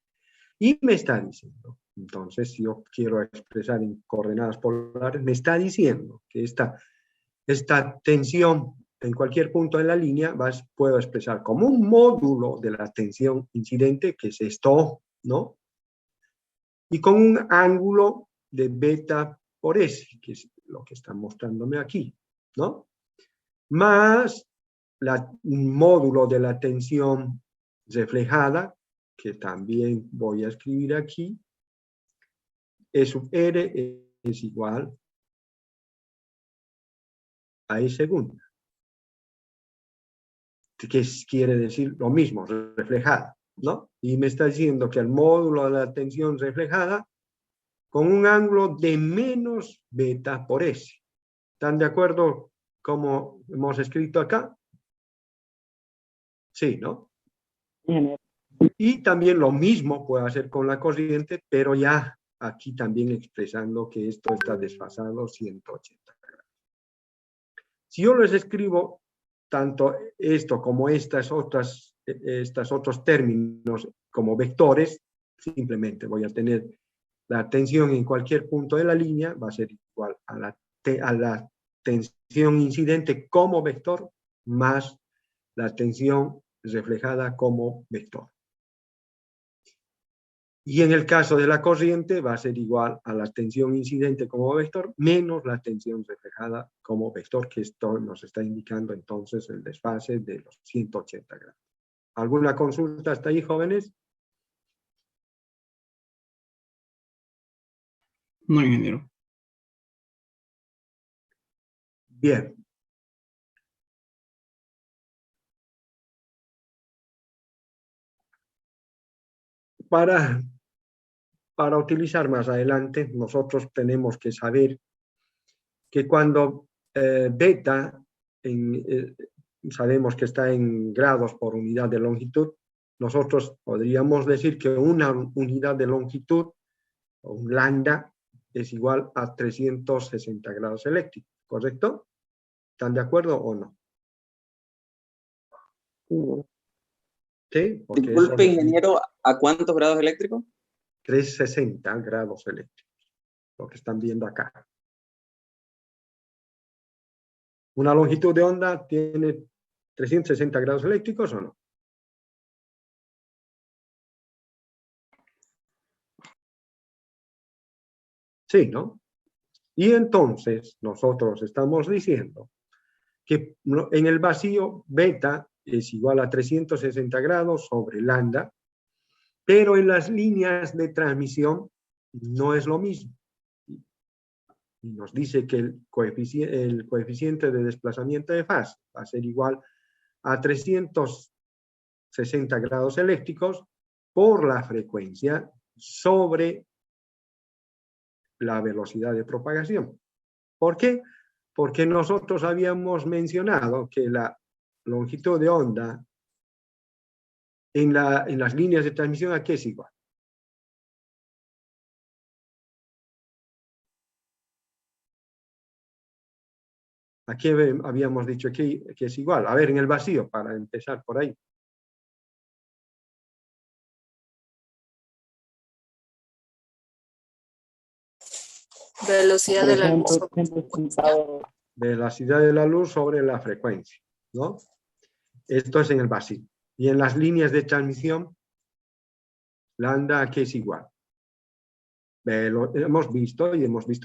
Y me está diciendo, entonces, si yo quiero expresar en coordenadas polares, me está diciendo que esta tensión en cualquier punto de la línea puedo expresar como un módulo de la tensión incidente, que es esto, ¿no? Y con un ángulo de beta por S, que es lo que está mostrándome aquí, ¿no? Más un módulo de la tensión reflejada, que también voy a escribir aquí, E sub R es igual a E segunda. Que quiere decir lo mismo, reflejada, ¿no? Y me está diciendo que el módulo de la tensión reflejada con un ángulo de menos beta por S. ¿Están de acuerdo como hemos escrito acá? Sí, ¿no? Y también lo mismo puedo hacer con la corriente, pero ya aquí también expresando que esto está desfasado 180 grados. Si yo les escribo tanto esto como estos otros términos como vectores, simplemente voy a tener la tensión en cualquier punto de la línea, va a ser igual a la tensión incidente como vector más la tensión reflejada como vector. Y en el caso de la corriente va a ser igual a la tensión incidente como vector menos la tensión reflejada como vector, que esto nos está indicando entonces el desfase de los 180 grados. ¿Alguna consulta hasta ahí, jóvenes? No, ingeniero. Bien. Para para utilizar más adelante, nosotros tenemos que saber que cuando beta, sabemos que está en grados por unidad de longitud, nosotros podríamos decir que una unidad de longitud, o un lambda, es igual a 360 grados eléctricos, ¿correcto? ¿Están de acuerdo o no? ¿Sí? Porque Disculpe, eso- ingeniero, ¿a cuántos grados eléctricos? 360 grados eléctricos, lo que están viendo acá. ¿Una longitud de onda tiene 360 grados eléctricos o no? Sí, ¿no? Y entonces nosotros estamos diciendo que en el vacío beta es igual a 360 grados sobre lambda, pero en las líneas de transmisión no es lo mismo. Y nos dice que el coeficiente de desplazamiento de fase va a ser igual a 360 grados eléctricos por la frecuencia sobre la velocidad de propagación. ¿Por qué? Porque nosotros habíamos mencionado que la longitud de onda en las líneas de transmisión, ¿a qué es igual? ¿A qué habíamos dicho que es igual? A ver, en el vacío, para empezar por ahí. Velocidad de la luz. 360 Velocidad de la luz sobre la frecuencia, ¿no? Esto es en el vacío. Y en las líneas de transmisión, lambda, ¿a qué es igual? Hemos visto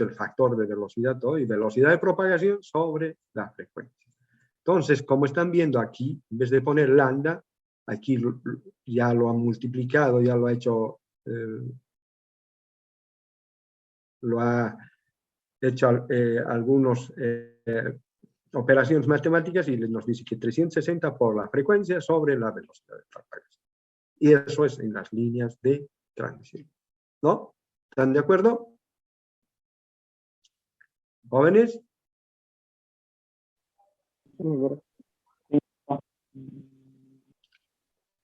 el factor de velocidad todo, y velocidad de propagación sobre la frecuencia. Entonces, como están viendo aquí, en vez de poner lambda, aquí ya lo han multiplicado, ya lo ha hecho, algunas operaciones matemáticas y nos dice que 360 por la frecuencia sobre la velocidad de propagación. Y eso es en las líneas de transmisión, ¿no? ¿Están de acuerdo? ¿Jóvenes?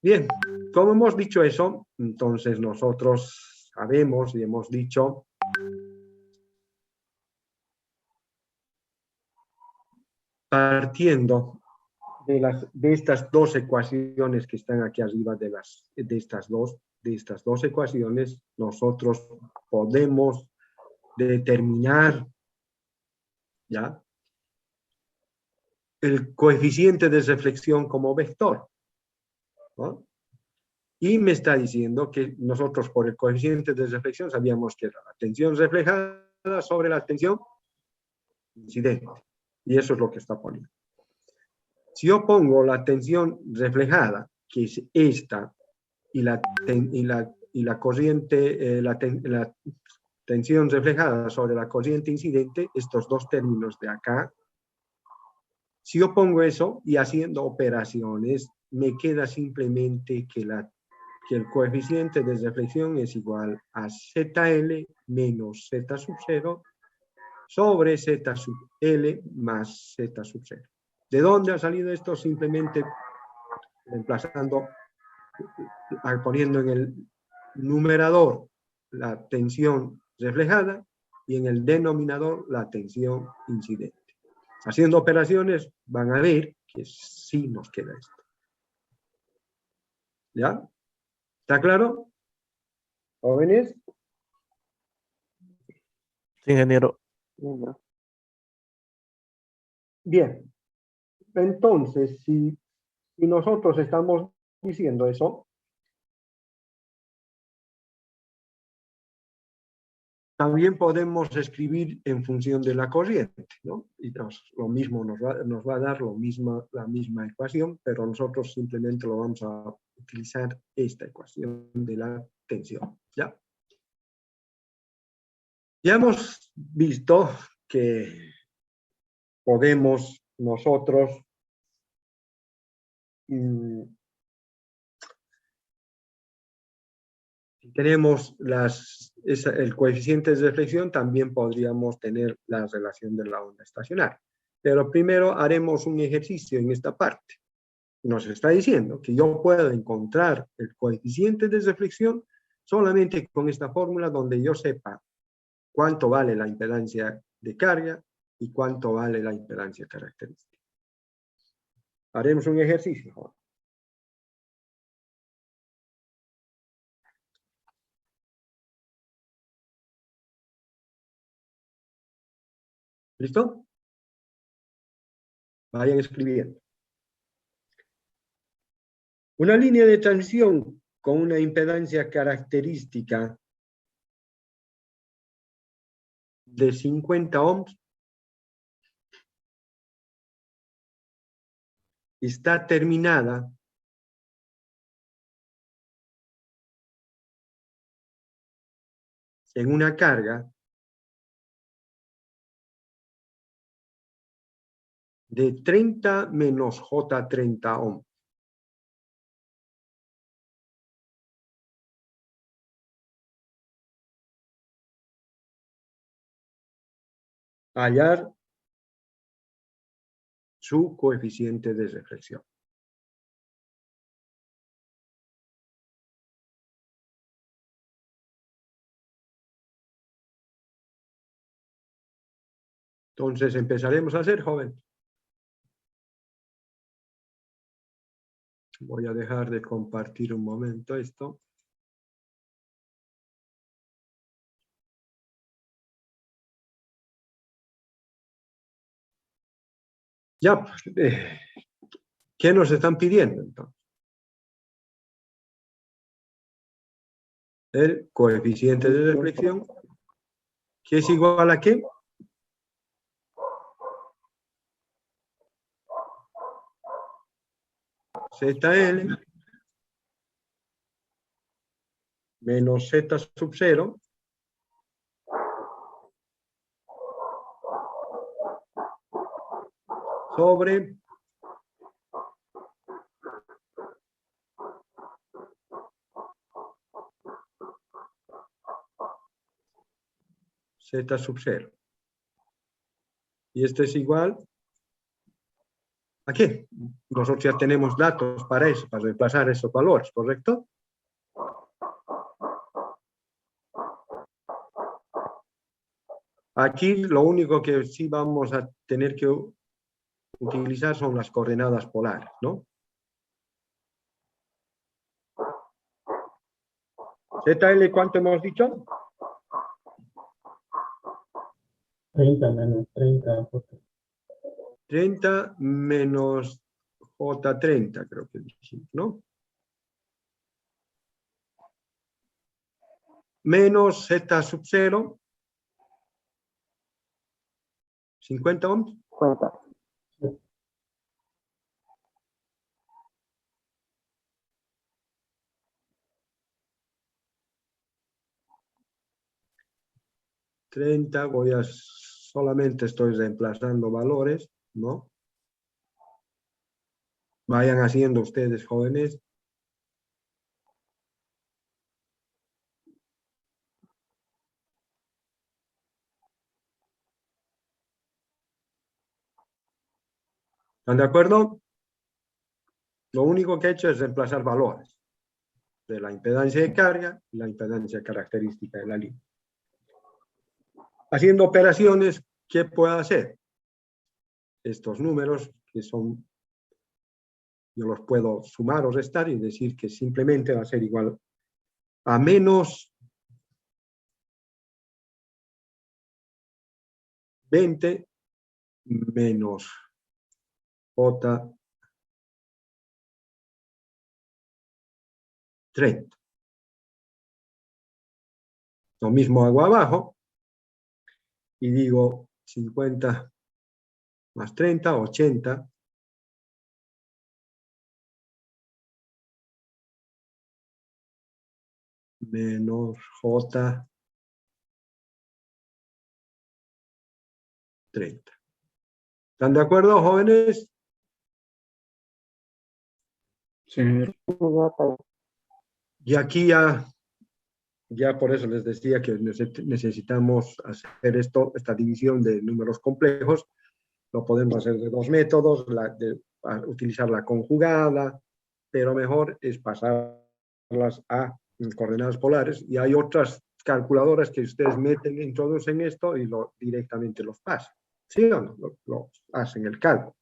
Bien, como hemos dicho eso, entonces nosotros sabemos y hemos dicho partiendo de estas dos ecuaciones que están aquí arriba de estas dos ecuaciones, nosotros podemos determinar ¿ya? El coeficiente de reflexión como vector, ¿no? Y me está diciendo que nosotros por el coeficiente de reflexión sabíamos que era la tensión reflejada sobre la tensión incidente. Y eso es lo que está poniendo. Si yo pongo la tensión reflejada, que es esta, y la corriente, la tensión reflejada sobre la corriente incidente, estos dos términos de acá, si yo pongo eso y haciendo operaciones, me queda simplemente que el coeficiente de reflexión es igual a ZL menos Z sub 0 sobre Z sub L más Z sub 0. ¿De dónde ha salido esto? Simplemente reemplazando, poniendo en el numerador la tensión reflejada y en el denominador la tensión incidente. Haciendo operaciones van a ver que sí nos queda esto. ¿Ya? ¿Está claro? ¿Jóvenes? Sí, ingeniero. Bien. Entonces, si nosotros estamos diciendo eso, también podemos escribir en función de la corriente, ¿no? Y lo mismo nos va a dar la misma ecuación, pero nosotros simplemente lo vamos a utilizar esta ecuación de la tensión, ¿ya? Ya hemos visto que podemos nosotros Si tenemos el coeficiente de deflexión, también podríamos tener la relación de la onda estacionaria. Pero primero haremos un ejercicio en esta parte. Nos está diciendo que yo puedo encontrar el coeficiente de deflexión solamente con esta fórmula donde yo sepa cuánto vale la impedancia de carga y cuánto vale la impedancia característica. Haremos un ejercicio. ¿Listo? Vayan escribiendo. Una línea de transmisión con una impedancia característica de 50 ohms está terminada en una carga de 30 menos J30 ohms. Hallar su coeficiente de reflexión. Entonces empezaremos a hacer, joven. Voy a dejar de compartir un momento esto. Ya, pues, ¿qué nos están pidiendo entonces? El coeficiente de deflexión, que es igual a ¿qué? ZL menos Z sub 0 sobre Z sub 0. Y esto es igual ¿a qué? Nosotros ya tenemos datos para eso, para reemplazar esos valores, ¿correcto? Aquí lo único que sí vamos a tener que utilizar son las coordenadas polares, ¿no? ZL, ¿cuánto hemos dicho? 30 menos 30. 30 menos J30, creo que dijimos, ¿no? Menos Z sub 0. 50 ohms. 50. Solamente estoy reemplazando valores, ¿no? Vayan haciendo ustedes, jóvenes. ¿Están de acuerdo? Lo único que he hecho es reemplazar valores de la impedancia de carga y la impedancia característica de la línea. Haciendo operaciones, ¿qué puedo hacer? Estos números que son, yo los puedo sumar o restar y decir que simplemente va a ser igual a menos 20 menos J30. Lo mismo hago abajo y digo 50 más 30, 80. Menos J30. ¿Están de acuerdo, jóvenes? Sí, ingeniero. Y aquí ya Ya por eso les decía que necesitamos hacer esta división de números complejos. Lo podemos hacer de dos métodos, utilizar la conjugada, pero mejor es pasarlas a coordenadas polares. Y hay otras calculadoras que ustedes introducen esto y directamente los pasan. ¿Sí o no? Lo hacen el cálculo.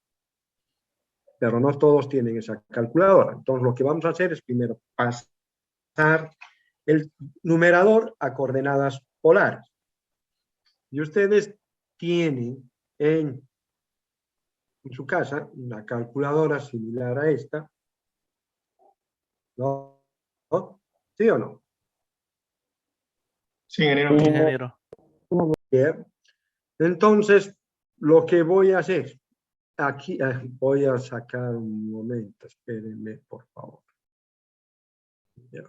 Pero no todos tienen esa calculadora. Entonces lo que vamos a hacer es primero pasar el numerador a coordenadas polares. Y ustedes tienen en su casa una calculadora similar a esta. ¿No? ¿Sí o no? Sí, ingeniero. Sí, ingeniero. Bien. Entonces, lo que voy a hacer, aquí voy a sacar un momento, espérenme, por favor. Ya.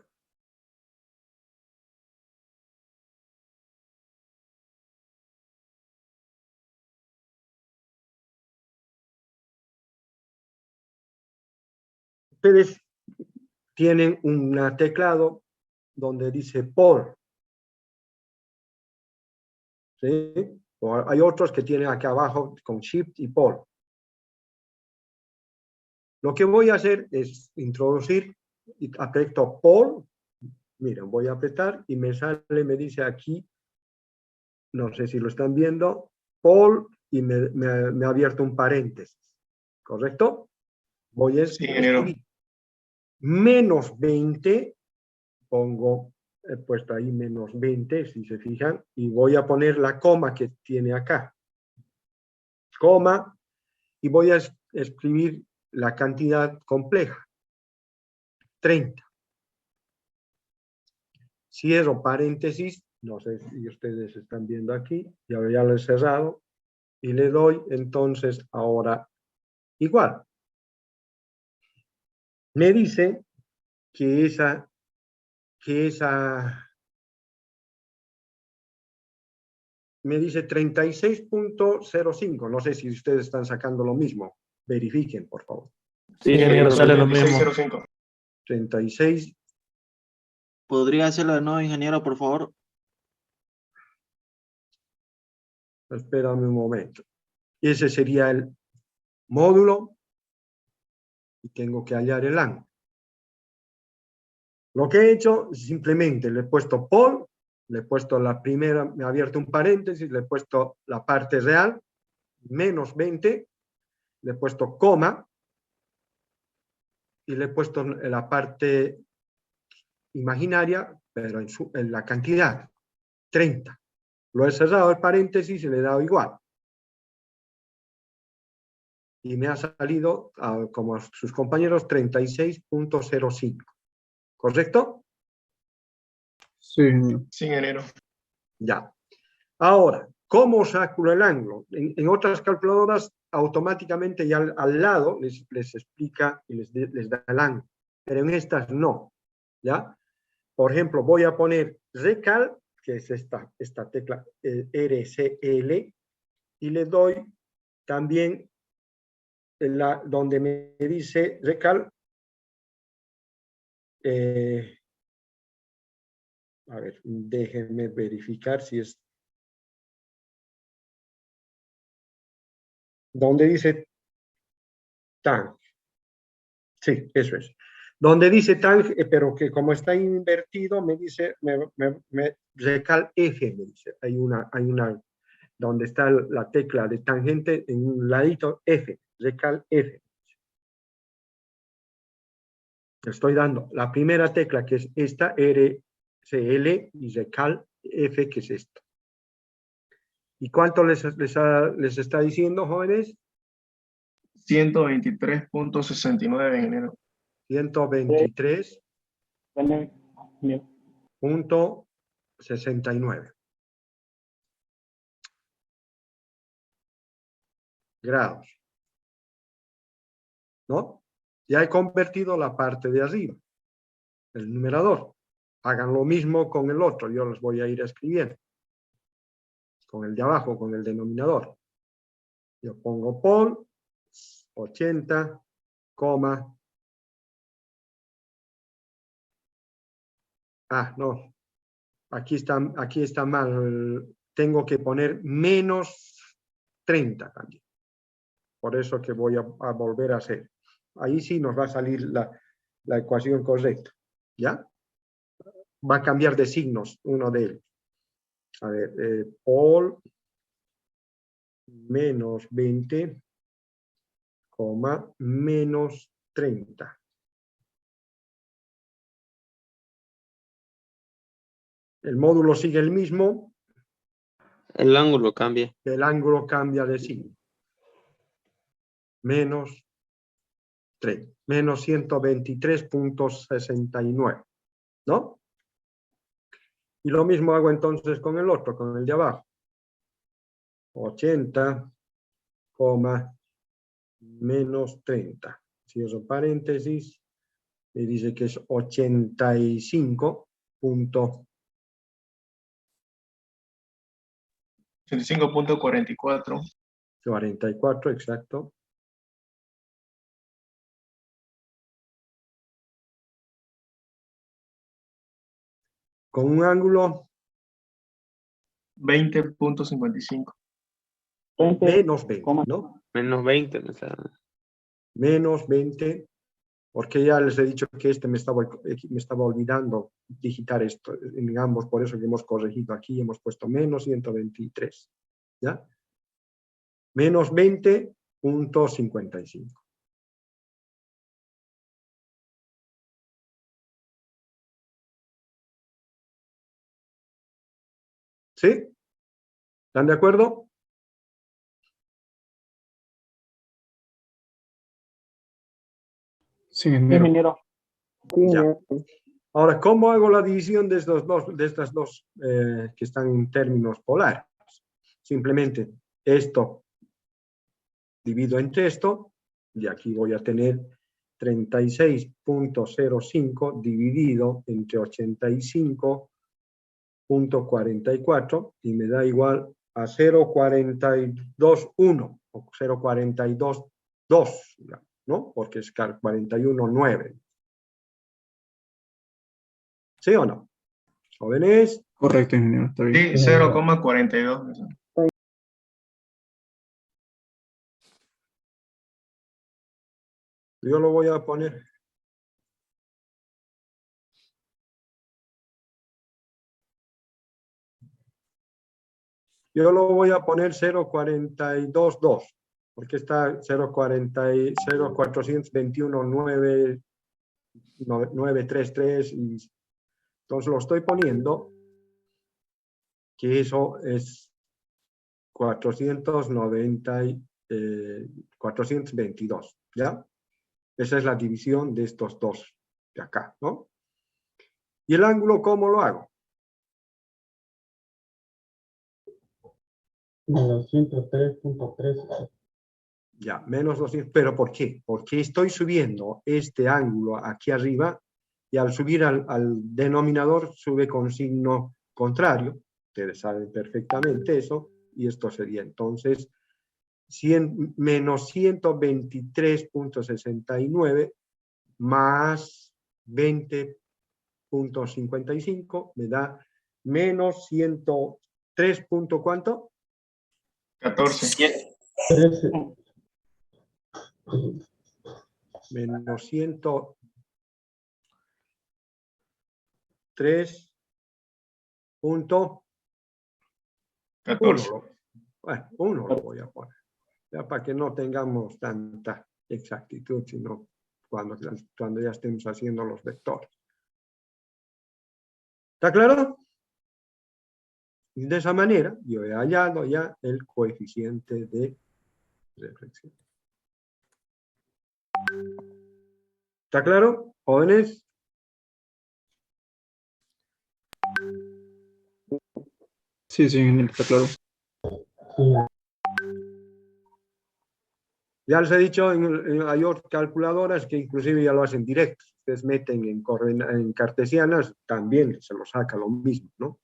Ustedes tienen un teclado donde dice por. ¿Sí? O hay otros que tienen acá abajo con Shift y por. Lo que voy a hacer es introducir, y aprieto por. Miren, voy a apretar y me sale, me dice aquí, no sé si lo están viendo, por, y me ha abierto un paréntesis. ¿Correcto? Voy a escribir menos 20, he puesto ahí menos 20, si se fijan, y voy a poner la coma que tiene acá. Coma, y voy a escribir la cantidad compleja. 30. Cierro paréntesis, no sé si ustedes están viendo aquí, ya lo he cerrado, y le doy entonces ahora igual. Me dice que me dice 36.05. No sé si ustedes están sacando lo mismo. Verifiquen, por favor. Sí, ingeniero, sale lo mismo. 36. ¿Podría hacerlo de nuevo, ingeniero, por favor? Espérame un momento. Ese sería el módulo y tengo que hallar el ángulo. Lo que he hecho, simplemente le he puesto por, le he puesto la primera, me ha abierto un paréntesis, le he puesto la parte real, menos 20, le he puesto coma, y le he puesto la parte imaginaria, pero en la cantidad, 30. Lo he cerrado el paréntesis y le he dado igual. Y me ha salido, como sus compañeros, 36.05. ¿Correcto? Sí, ingeniero. Ya. Ahora, ¿cómo calculo el ángulo? En otras calculadoras, automáticamente ya al lado les explica y les da el ángulo. Pero en estas no. ¿Ya? Por ejemplo, voy a poner recal, que es esta tecla RCL, y le doy también donde me dice recal. A ver, déjenme verificar si es donde dice tang. Sí, eso es. Donde dice tang, pero que como está invertido, me dice, recal F, me dice. Hay una, donde está la tecla de tangente en un ladito F, recal F. Estoy dando la primera tecla, que es esta, RCL, y recal F, que es esto. ¿Y cuánto les está diciendo, jóvenes? 123.69, ingeniero. 123.69 grados. ¿No? Ya he convertido la parte de arriba, el numerador. Hagan lo mismo con el otro, yo los voy a ir escribiendo. Con el de abajo, con el denominador. Yo pongo por 80, no. Aquí está mal. Tengo que poner menos 30 también. Por eso que voy a volver a hacer. Ahí sí nos va a salir la ecuación correcta. ¿Ya? Va a cambiar de signos uno de ellos. A ver, Paul menos 20, menos 30. El módulo sigue el mismo. El ángulo cambia. El ángulo cambia de signo. Menos 3, menos 123.69, ¿no? Y lo mismo hago entonces con el otro, con el de abajo. 80, menos 30. Cierro paréntesis, me dice que es 85.44. 44, exacto. Con un ángulo 20.55. menos 20, ¿no? Menos 20. Me sale. Menos 20, porque ya les he dicho que me estaba olvidando digitar esto en ambos, por eso que hemos corregido aquí, hemos puesto menos 123, ¿ya? Menos 20.55. ¿Sí? ¿Están de acuerdo? Sí, ingeniero. Ingeniero. Ya. Ahora, ¿cómo hago la división de estas dos que están en términos polares? Simplemente esto divido entre esto, y aquí voy a tener 36.05 dividido entre 85.44 y me da igual a 0.421 o 0.422, ¿no? Porque es 41.9. ¿Sí o no? ¿Jóvenes? Correcto, ingeniero, está bien. Sí, 0,42. Yo lo voy a poner. Yo lo voy a poner 0.422, porque está 0.421.933 y entonces lo estoy poniendo que eso es 422, ¿ya? Esa es la división de estos dos de acá, ¿no? ¿Y el ángulo cómo lo hago? Menos 103.3. Ya, menos 200. ¿Pero por qué? Porque estoy subiendo este ángulo aquí arriba y al subir al denominador sube con signo contrario. Ustedes saben perfectamente eso. Y esto sería entonces menos 123.69 más 20.55 me da menos 103. ¿Cuánto? 14. 13. Menos 103.1. 14. Bueno, 1 lo voy a poner. Ya para que no tengamos tanta exactitud, sino cuando ya estemos haciendo los vectores. ¿Está claro? Y de esa manera yo he hallado ya el coeficiente de reflexión. ¿Está claro, jóvenes? Sí, sí, ingeniero, está claro. Sí, Ya les he dicho, hay otras calculadoras que inclusive ya lo hacen directo. Ustedes meten en cartesianas, también se lo saca lo mismo, ¿no?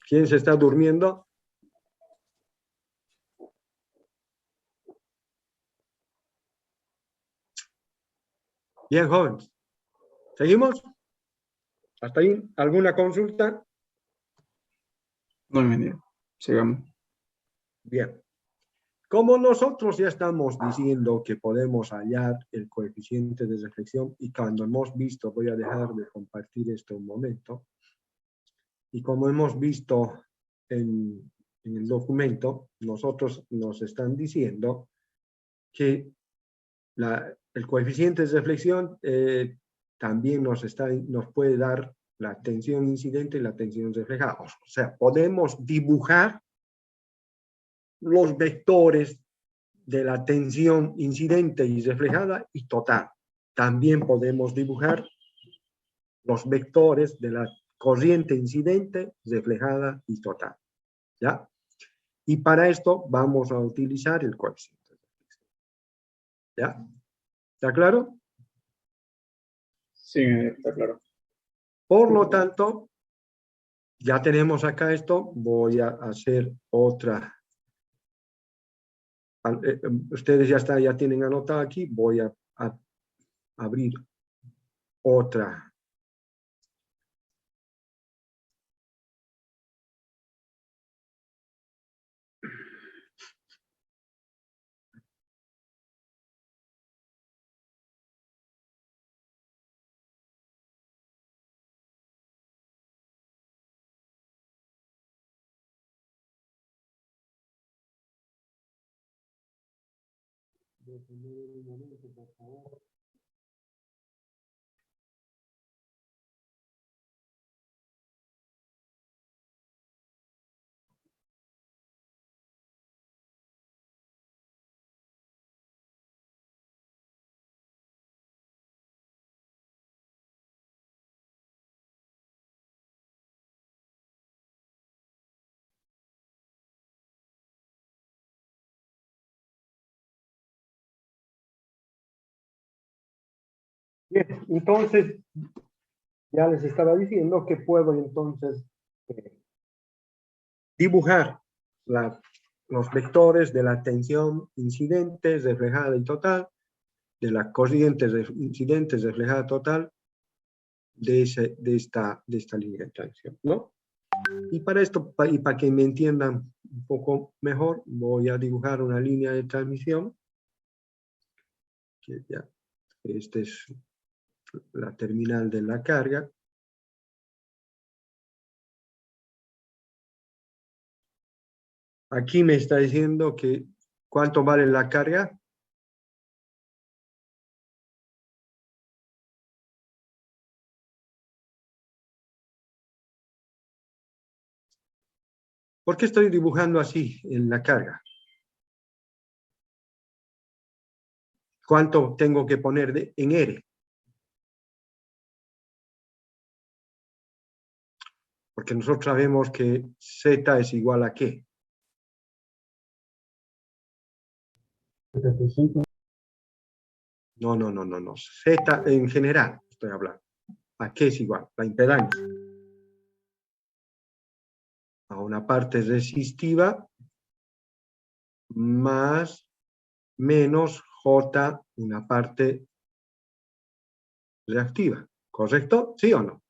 ¿Quién se está durmiendo? Bien, jóvenes. ¿Seguimos? ¿Hasta ahí? ¿Alguna consulta? No, ingeniero. Sigamos. Bien. Como nosotros ya estamos diciendo que podemos hallar el coeficiente de reflexión y cuando hemos visto, voy a dejar de compartir esto un momento, y como hemos visto en el documento, nosotros nos están diciendo que el coeficiente de reflexión también nos puede dar la tensión incidente y la tensión reflejada. O sea, podemos dibujar los vectores de la tensión incidente y reflejada y total. También podemos dibujar los vectores de la corriente incidente, reflejada y total. ¿Ya? Y para esto vamos a utilizar el coeficiente. ¿Ya? ¿Está claro? Sí, ingeniero, está claro. Por lo tanto, ya tenemos acá esto. Voy a hacer otra. Ustedes ya tienen anotado aquí. Voy a abrir otra. Un momento, por favor. Bien, entonces, ya les estaba diciendo que puedo entonces dibujar los vectores de la tensión incidente, reflejada y total, de la corriente incidente, reflejada total, de esta línea de tensión, ¿no? Y para esto, y para que me entiendan un poco mejor, voy a dibujar una línea de transmisión, que ya, esta es la terminal de la carga. Aquí me está diciendo que ¿cuánto vale la carga? ¿Por qué estoy dibujando así en la carga? ¿Cuánto tengo que poner en R? Porque nosotros sabemos que Z es igual a ¿qué? 75. No. Z en general estoy hablando. ¿A qué es igual? La impedancia. A una parte resistiva más menos J, una parte reactiva. ¿Correcto? ¿Sí o no?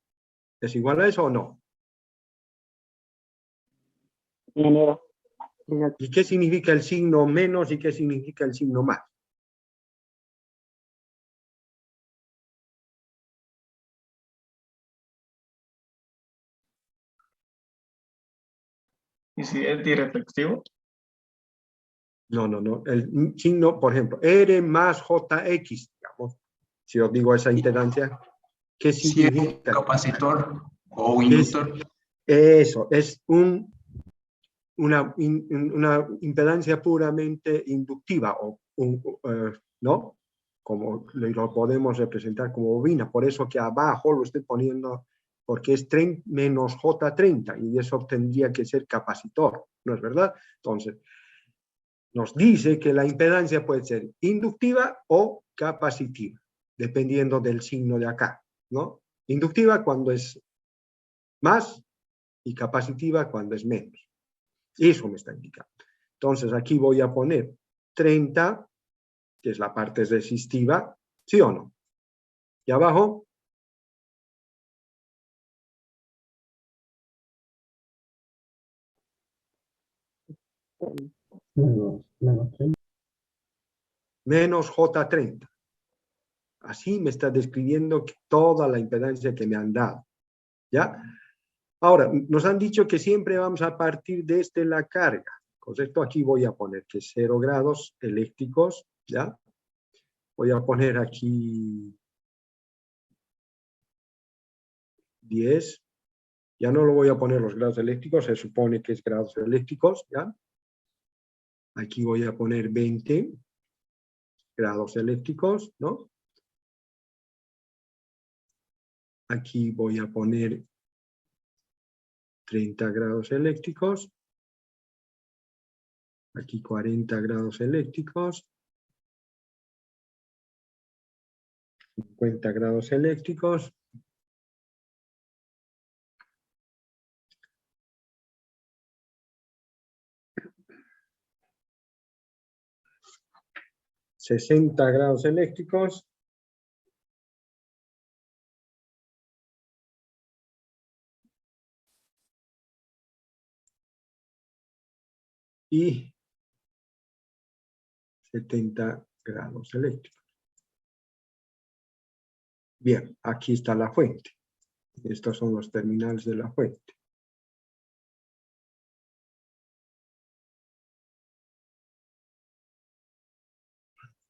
¿Es igual a eso o no? Ingeniero. ¿Y qué significa el signo menos y qué significa el signo más? ¿Incidente y reflexivo? No. El signo, por ejemplo, R más JX, digamos, si os digo esa impedancia, ¿qué significa? Si es un capacitor o un Es, inductor. eso, es una impedancia puramente inductiva, ¿no? Como lo podemos representar como bobina. Por eso que abajo lo estoy poniendo, porque es menos J30, y eso tendría que ser capacitor, ¿no es verdad? Entonces, nos dice que la impedancia puede ser inductiva o capacitiva, dependiendo del signo de acá, ¿no? Inductiva cuando es más y capacitiva cuando es menos. Eso me está indicando. Entonces aquí voy a poner 30, que es la parte resistiva, ¿sí o no? Y abajo, Menos 30. menos J30. Así me está describiendo toda la impedancia que me han dado. ¿Ya? Ahora, nos han dicho que siempre vamos a partir desde la carga. Correcto, aquí voy a poner que 0 grados eléctricos, ¿ya? Voy a poner aquí 10. Ya no lo voy a poner los grados eléctricos, se supone que es grados eléctricos, ¿ya? Aquí voy a poner 20 grados eléctricos, ¿no? Aquí voy a poner 30 grados eléctricos. Aquí 40 grados eléctricos. 50 grados eléctricos. $60 grados eléctricos. Y 70 grados eléctricos. Bien, aquí está la fuente. Estos son los terminales de la fuente.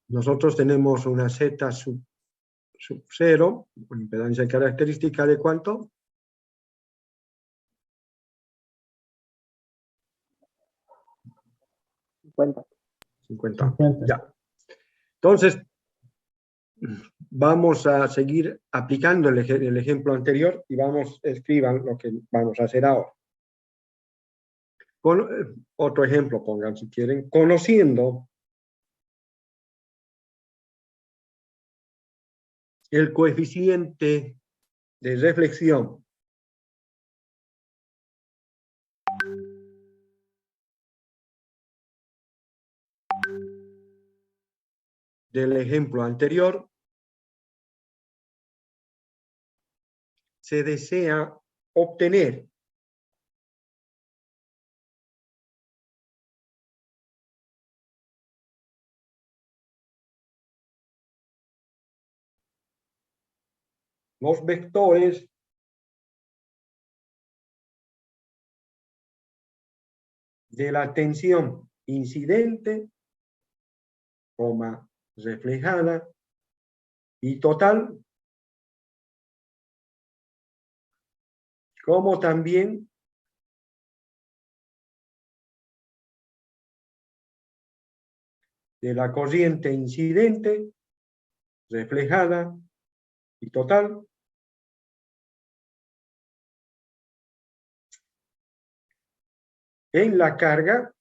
Nosotros tenemos una Z sub 0, una impedancia característica de ¿cuánto? 50. 50. Ya. Entonces, vamos a seguir aplicando el ejemplo anterior y escriban lo que vamos a hacer ahora. Otro ejemplo pongan si quieren. Conociendo el coeficiente de reflexión del ejemplo anterior, se desea obtener los vectores de la tensión incidente, reflejada y total, como también de la corriente incidente, reflejada y total, en la carga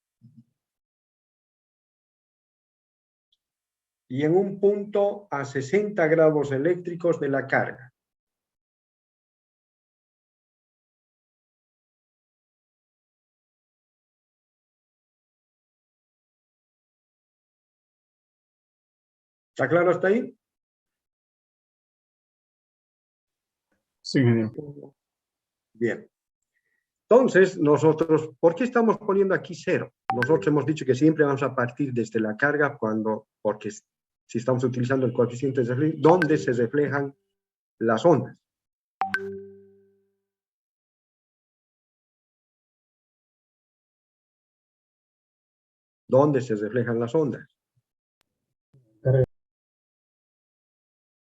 y en un punto a 60 grados eléctricos de la carga. ¿Está claro hasta ahí? Sí, ingeniero. Bien. Entonces, nosotros, ¿por qué estamos poniendo aquí 0? Nosotros hemos dicho que siempre vamos a partir desde la carga porque si estamos utilizando el coeficiente de reflexión, donde se reflejan las ondas. ¿Dónde se reflejan las ondas?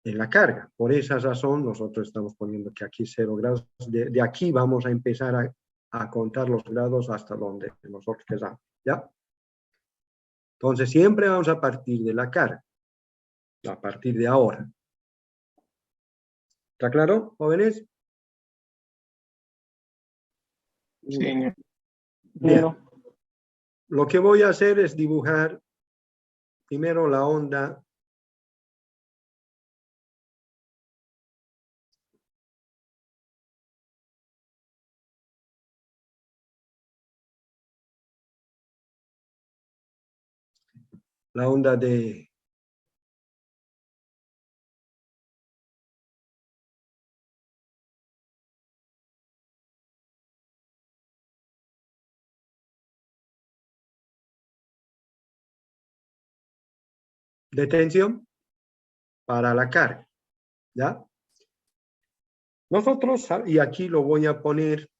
En la carga. Por esa razón, nosotros estamos poniendo que aquí 0 grados. De aquí vamos a empezar a contar los grados hasta donde nosotros queramos. ¿Ya? Entonces, siempre vamos a partir de la carga. A partir de ahora. ¿Está claro, jóvenes? Sí, Bien. Lo que voy a hacer es dibujar primero la onda de de tensión para la carga, ¿ya? Nosotros, y aquí lo voy a poner,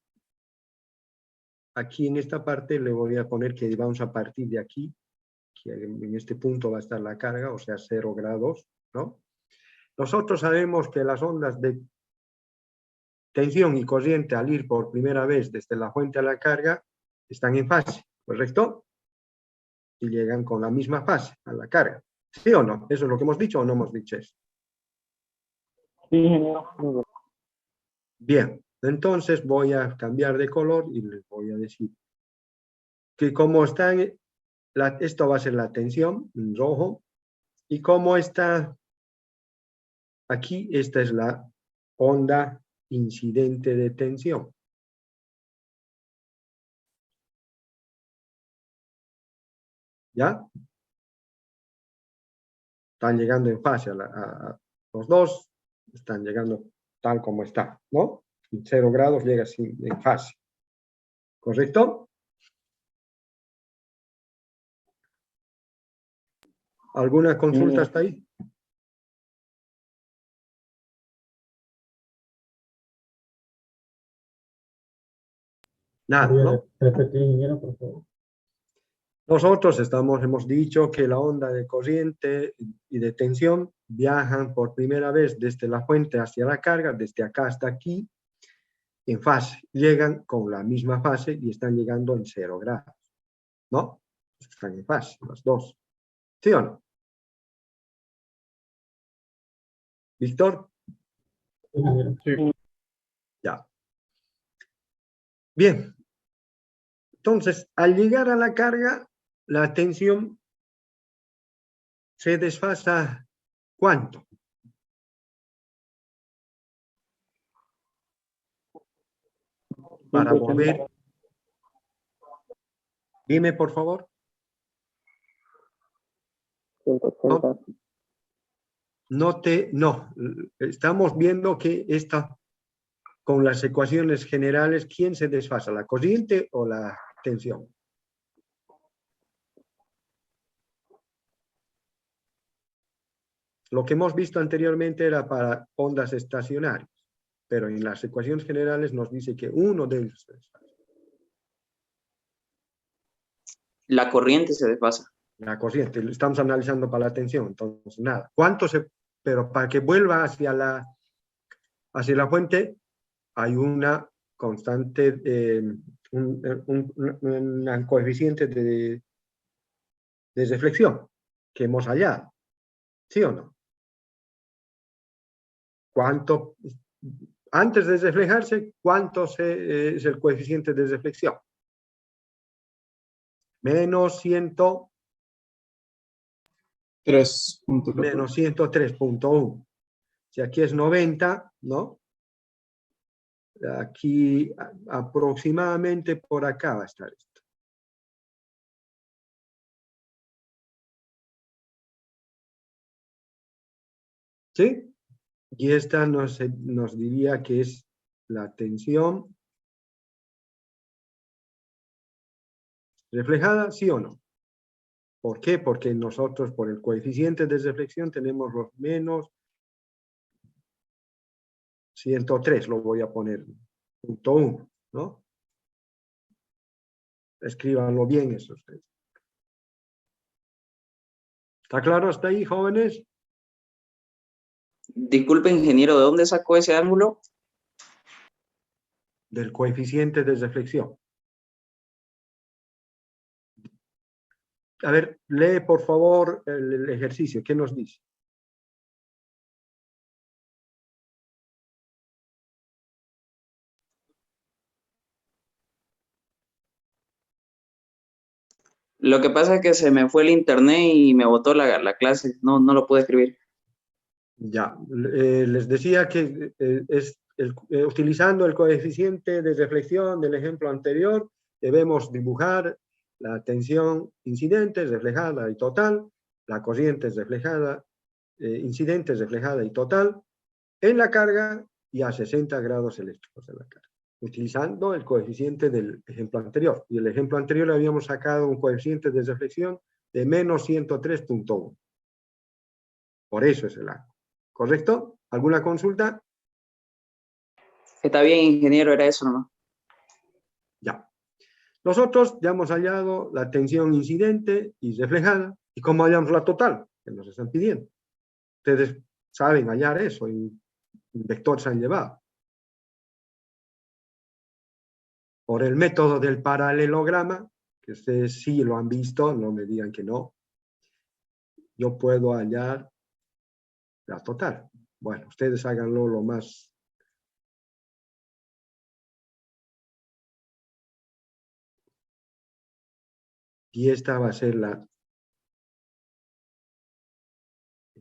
aquí en esta parte le voy a poner que vamos a partir de aquí, que en este punto va a estar la carga, o sea, 0 grados, ¿no? Nosotros sabemos que las ondas de tensión y corriente al ir por primera vez desde la fuente a la carga están en fase, ¿correcto? Y llegan con la misma fase a la carga. ¿Sí o no? ¿Eso es lo que hemos dicho o no hemos dicho eso? Sí, ingeniero. Bien, entonces voy a cambiar de color y les voy a decir que como está, esto va a ser la tensión en rojo, y como está aquí, esta es la onda incidente de tensión. ¿Ya? Están llegando en fase a los dos, están llegando tal como está, ¿no? En 0 grados llega en fase. ¿Correcto? ¿Alguna consulta hasta ahí? Nada, ¿no? Repetir, ingeniero, por favor. Nosotros hemos dicho que la onda de corriente y de tensión viajan por primera vez desde la fuente hacia la carga, desde acá hasta aquí, en fase. Llegan con la misma fase y están llegando en 0 grados, ¿no? Están en fase, las dos. ¿Sí o no? ¿Víctor? Sí, ingeniero. Sí. Ya. Bien. Entonces, al llegar a la carga, la tensión se desfasa ¿cuánto? Para volver. Dime, por favor. 180. No, estamos viendo que con las ecuaciones generales, ¿quién se desfasa? ¿La corriente o la tensión? Lo que hemos visto anteriormente era para ondas estacionarias, pero en las ecuaciones generales nos dice que uno de ellos se desfasa. La corriente se desfasa. La corriente, lo estamos analizando para la tensión, entonces nada. Pero para que vuelva hacia la fuente, hay una constante, un coeficiente de reflexión que hemos hallado. ¿Sí o no? ¿Cuánto, antes de reflejarse, cuánto es el coeficiente de reflexión? Menos 103.1. Si aquí es 90, ¿no? Aquí aproximadamente por acá va a estar esto. ¿Sí? Y esta nos diría que es la tensión reflejada, ¿sí o no? ¿Por qué? Porque nosotros por el coeficiente de reflexión tenemos los menos 103, lo voy a poner, .1, ¿no? Escríbanlo bien eso ustedes. ¿Está claro hasta ahí, jóvenes? Disculpe, ingeniero, ¿de dónde sacó ese ángulo? Del coeficiente de reflexión. A ver, lee por favor el ejercicio. ¿Qué nos dice? Lo que pasa es que se me fue el internet y me botó la clase. No lo pude escribir. Ya, les decía que utilizando el coeficiente de reflexión del ejemplo anterior, debemos dibujar la tensión incidente, reflejada y total, la corriente reflejada, incidente, reflejada y total, en la carga y a 60 grados eléctricos de la carga, utilizando el coeficiente del ejemplo anterior. Y el ejemplo anterior habíamos sacado un coeficiente de reflexión de menos 103.1. Por eso es el ángulo. ¿Correcto? ¿Alguna consulta? Está bien, ingeniero, era eso nomás. Ya. Nosotros ya hemos hallado la tensión incidente y reflejada. ¿Y cómo hallamos la total? Que nos están pidiendo. Ustedes saben hallar eso en vector se han llevado. Por el método del paralelograma, que ustedes sí lo han visto, no me digan que no, yo puedo hallar la total. Bueno, ustedes háganlo lo más... Y esta va a ser la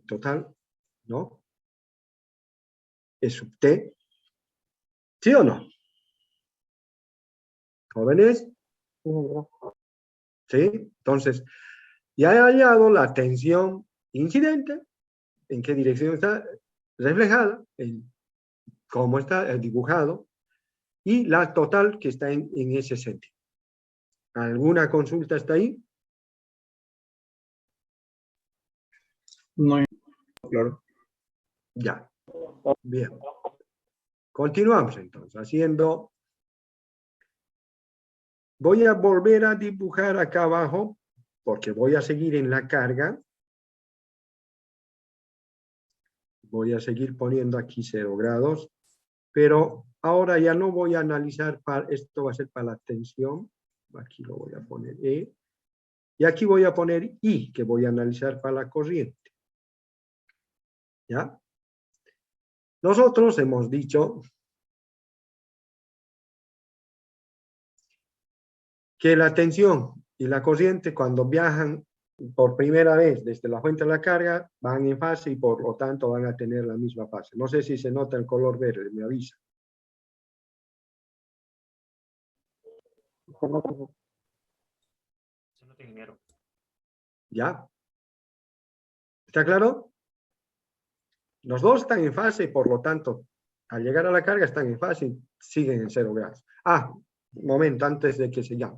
total, ¿no? Es sub t. ¿Sí o no? ¿Jóvenes? ¿Sí? Entonces, ya he hallado la tensión incidente, en qué dirección está reflejada, en cómo está dibujado, y la total que está en ese sentido. ¿Alguna consulta hasta ahí? No, claro. Ya. Bien. Continuamos entonces, haciendo... Voy a volver a dibujar acá abajo, porque voy a seguir en la carga. Voy a seguir poniendo aquí 0 grados, pero ahora ya no voy a analizar, esto va a ser para la tensión. Aquí lo voy a poner E. Y aquí voy a poner I, que voy a analizar para la corriente. ¿Ya? Nosotros hemos dicho que la tensión y la corriente cuando viajan por primera vez desde la fuente a la carga van en fase y por lo tanto van a tener la misma fase. No sé si se nota el color verde, me avisa. ¿Ya? ¿Está claro? Los dos están en fase, por lo tanto, al llegar a la carga están en fase y siguen en 0 grados. Ah, un momento antes de que se llame.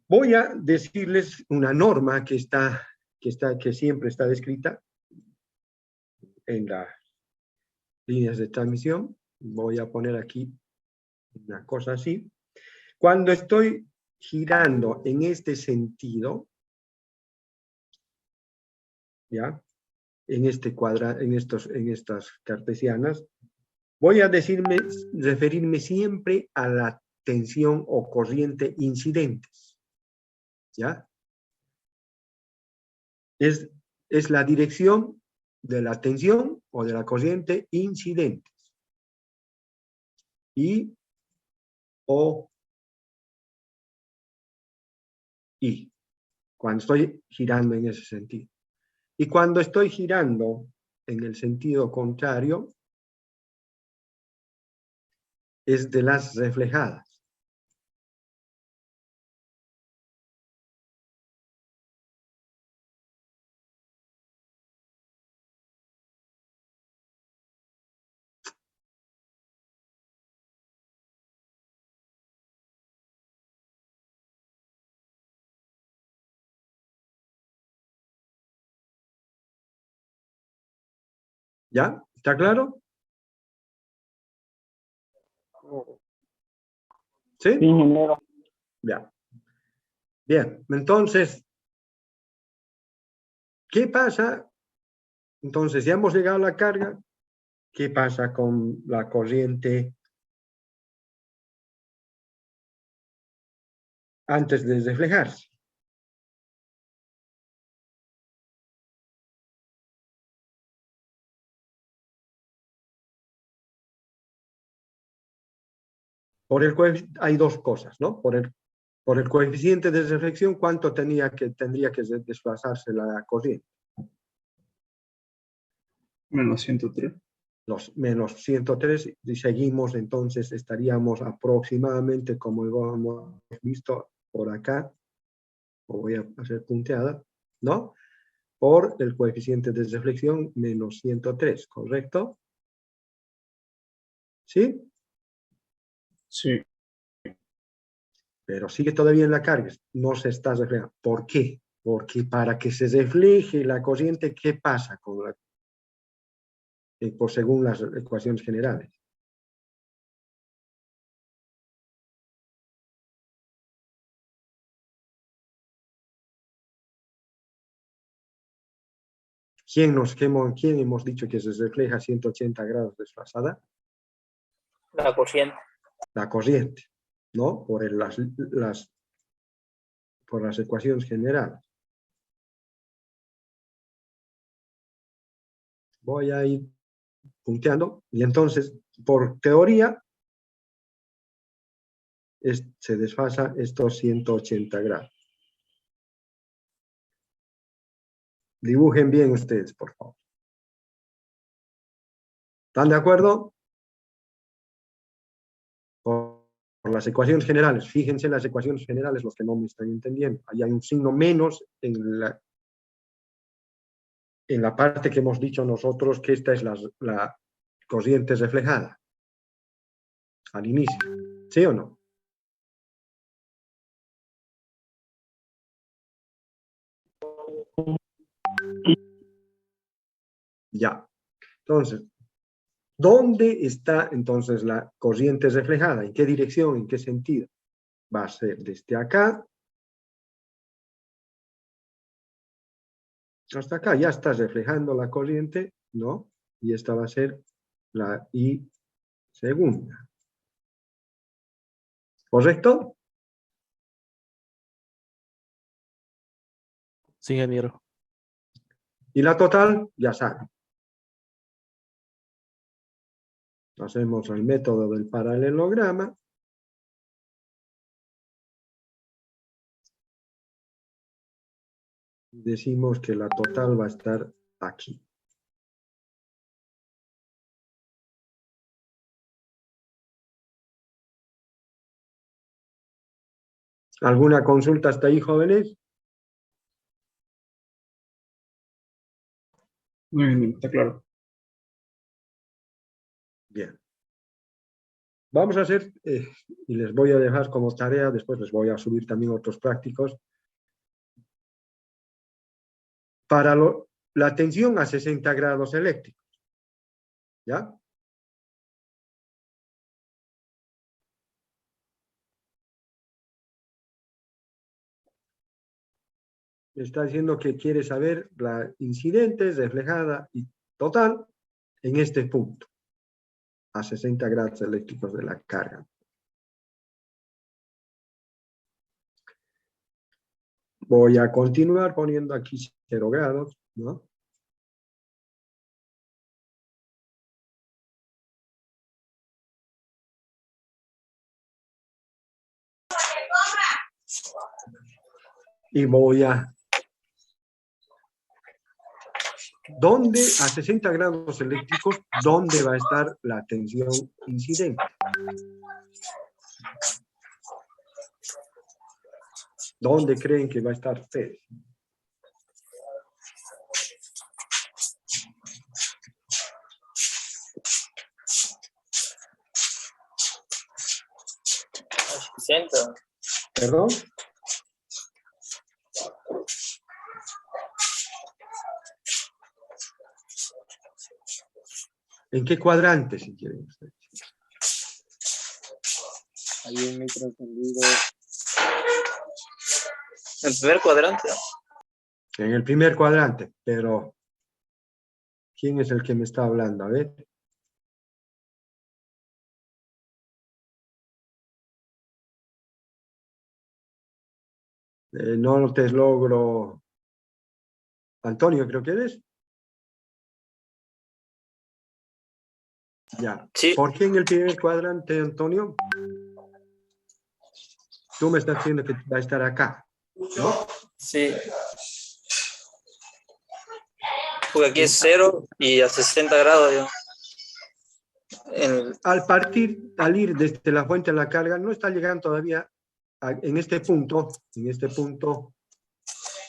Voy a decirles una norma que siempre está descrita en las líneas de transmisión. Voy a poner aquí una cosa así. Cuando estoy girando en este sentido, ¿ya? En este en estas cartesianas, voy a referirme siempre a la tensión o corriente incidentes. ¿Ya? Es la dirección de la tensión o de la corriente incidentes. I, O, I. Cuando estoy girando en ese sentido. Y cuando estoy girando en el sentido contrario, es de las reflejadas. ¿Ya? ¿Está claro? ¿Sí? Sí, ingeniero. Ya. Bien, entonces, ¿qué pasa? Entonces, ya hemos llegado a la carga. ¿Qué pasa con la corriente antes de reflejarse? Hay dos cosas, ¿no? Por el coeficiente de reflexión, ¿cuánto tendría que desplazarse la corriente? Menos 103. Los menos 103, y seguimos, entonces estaríamos aproximadamente, como hemos visto por acá, o voy a hacer punteada, ¿no? Por el coeficiente de reflexión menos 103, ¿correcto? ¿Sí? Sí. Pero sigue todavía en la carga, no se está reflejando. ¿Por qué? Porque para que se refleje la corriente, ¿qué pasa con la, según las ecuaciones generales? ¿Quién hemos dicho que se refleja 180 grados desfasada? La corriente. La corriente, ¿no? Por las ecuaciones generales. Voy a ir punteando y entonces, por teoría, se desfasa estos 180 grados. Dibujen bien ustedes, por favor. ¿Están de acuerdo? Por las ecuaciones generales. Fíjense en las ecuaciones generales, los que no me están entendiendo. Ahí hay un signo menos en la parte que hemos dicho nosotros que esta es la corriente reflejada. Al inicio. ¿Sí o no? Ya. Entonces, ¿dónde está entonces la corriente reflejada? ¿En qué dirección? ¿En qué sentido? Va a ser desde acá hasta acá. Ya está reflejando la corriente, ¿no? Y esta va a ser la I segunda. ¿Correcto? Sí, ingeniero. Y la total, ya saben. Hacemos el método del paralelograma. Decimos que la total va a estar aquí. ¿Alguna consulta hasta ahí, jóvenes? Muy bien, está claro. Bien. Vamos a hacer, y les voy a dejar como tarea, después les voy a subir también otros prácticos, para la tensión a 60 grados eléctricos. ¿Ya? Me está diciendo que quiere saber la incidente, reflejada y total en este punto, a 60 grados eléctricos de la carga. Voy a continuar poniendo aquí 0 grados, ¿no? Y voy a... ¿Dónde, a 60 grados eléctricos, dónde va a estar la tensión incidente? ¿Dónde creen que va a estar ustedes? Centro. ¿Perdón? ¿En qué cuadrante, si quieren ustedes? Hay un micro encendido. El primer cuadrante. En el primer cuadrante, pero ¿quién es el que me está hablando? A ver. No te logro. Antonio, creo que eres. Ya. Sí. ¿Por qué en el primer cuadrante, Antonio? Tú me estás diciendo que va a estar acá, ¿no? Sí. Porque aquí es 0 y a 60 grados. Al ir desde la fuente a la carga, no está llegando todavía en este punto,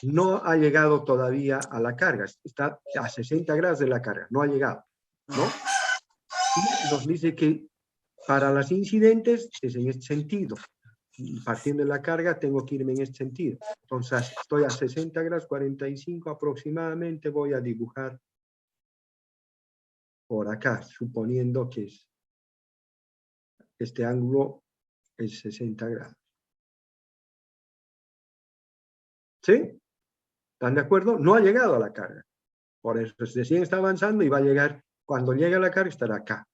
no ha llegado todavía a la carga, está a 60 grados de la carga, no ha llegado, ¿no? Y nos dice que para las incidentes es en este sentido, partiendo de la carga, tengo que irme en este sentido. Entonces, estoy a 60 grados 45 aproximadamente, voy a dibujar por acá, suponiendo que este ángulo es 60 grados. ¿Sí? ¿Están de acuerdo? No ha llegado a la carga. Por eso recién está avanzando y va a llegar, cuando llegue a la carga estará acá.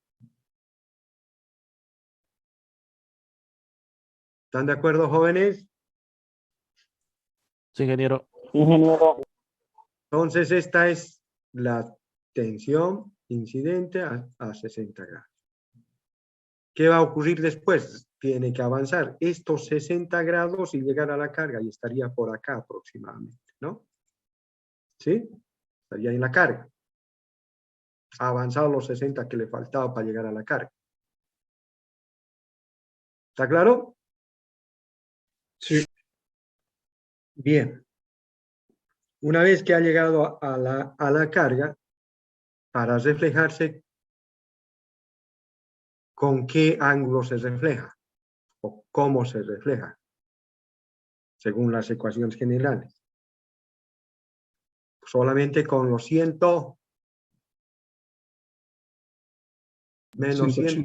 ¿Están de acuerdo, jóvenes? Sí, ingeniero. Ingeniero. Entonces, esta es la tensión incidente a 60 grados. ¿Qué va a ocurrir después? Tiene que avanzar estos 60 grados y llegar a la carga y estaría por acá aproximadamente, ¿no? ¿Sí? Estaría en la carga. Ha avanzado los 60 que le faltaba para llegar a la carga. ¿Está claro? Sí. Bien. Una vez que ha llegado a la carga, para reflejarse, ¿con qué ángulo se refleja? ¿O cómo se refleja? Según las ecuaciones generales. Solamente con los 100 menos 100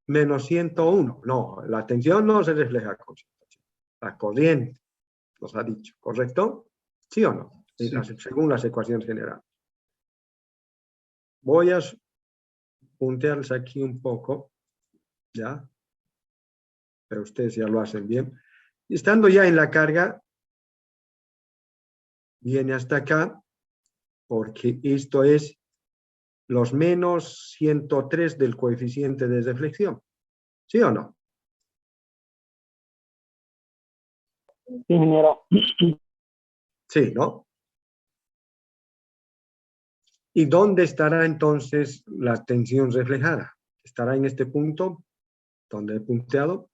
menos 101. No, la tensión no se refleja con 180. La corriente, nos ha dicho, ¿correcto? ¿Sí o no? Sí. Según las ecuaciones generales. Voy a puntearles aquí un poco, ¿ya? Pero ustedes ya lo hacen bien. Estando ya en la carga, viene hasta acá, porque esto es los menos 103 del coeficiente de reflexión. ¿Sí o no? Sí, ingeniero. Sí, ¿no? ¿Y dónde estará entonces la tensión reflejada? ¿Estará en este punto donde he punteado?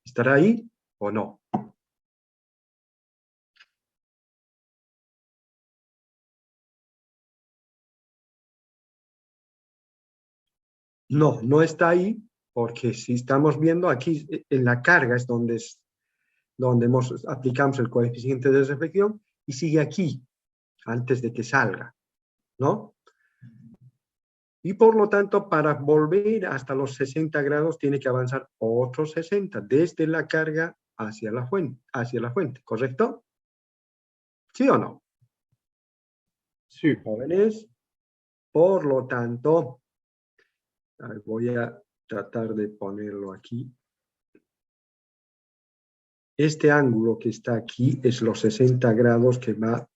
¿Estará ahí o no? No, no está ahí, porque si estamos viendo aquí en la carga es donde aplicamos el coeficiente de reflexión y sigue aquí, antes de que salga, ¿no? Y por lo tanto, para volver hasta los 60 grados, tiene que avanzar otros 60, desde la carga hacia la fuente, ¿correcto? ¿Sí o no? Sí. Jóvenes, por lo tanto, voy a tratar de ponerlo aquí. Este ángulo que está aquí es los 60 grados que va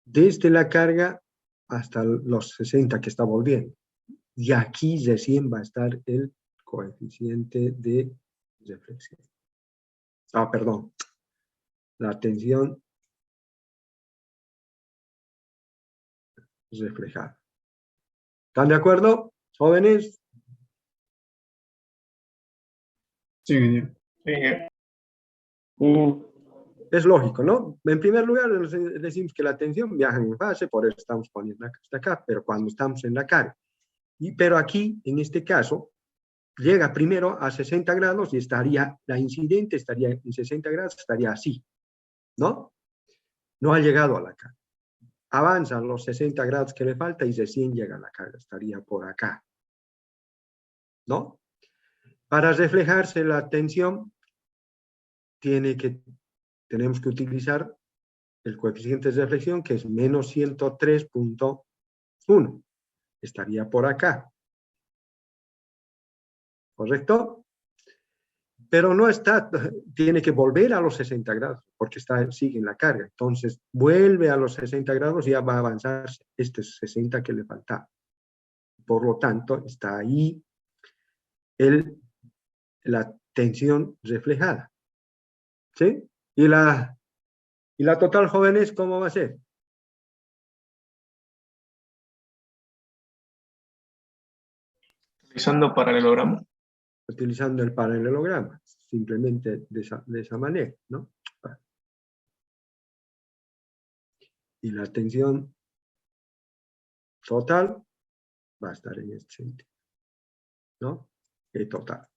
desde la carga hasta los 60 que está volviendo. Y aquí recién va a estar el coeficiente de reflexión. Ah, perdón. La tensión reflejada. ¿Están de acuerdo, jóvenes? Sí, ingeniero. Sí. Es lógico, ¿no? En primer lugar, decimos que la tensión viaja en fase, por eso estamos poniendo hasta acá, pero cuando estamos en la carga. Pero aquí, en este caso, llega primero a 60 grados y estaría, la incidente estaría en 60 grados, estaría así, ¿no? No ha llegado a la carga. Avanzan los 60 grados que le falta y recién llega a la carga, estaría por acá, ¿no? Para reflejarse la tensión, tenemos que utilizar el coeficiente de reflexión, que es menos 103.1. Estaría por acá. ¿Correcto? Pero no está, tiene que volver a los 60 grados, porque sigue en la carga. Entonces, vuelve a los 60 grados y ya va a avanzar este 60 que le falta. Por lo tanto, está ahí la tensión reflejada. ¿Sí? Y la total, jóvenes, ¿cómo va a ser? Utilizando paralelogramo. Utilizando el paralelograma, simplemente de esa manera, ¿no? y la tensión total va a estar en este sentido, ¿no? Y total.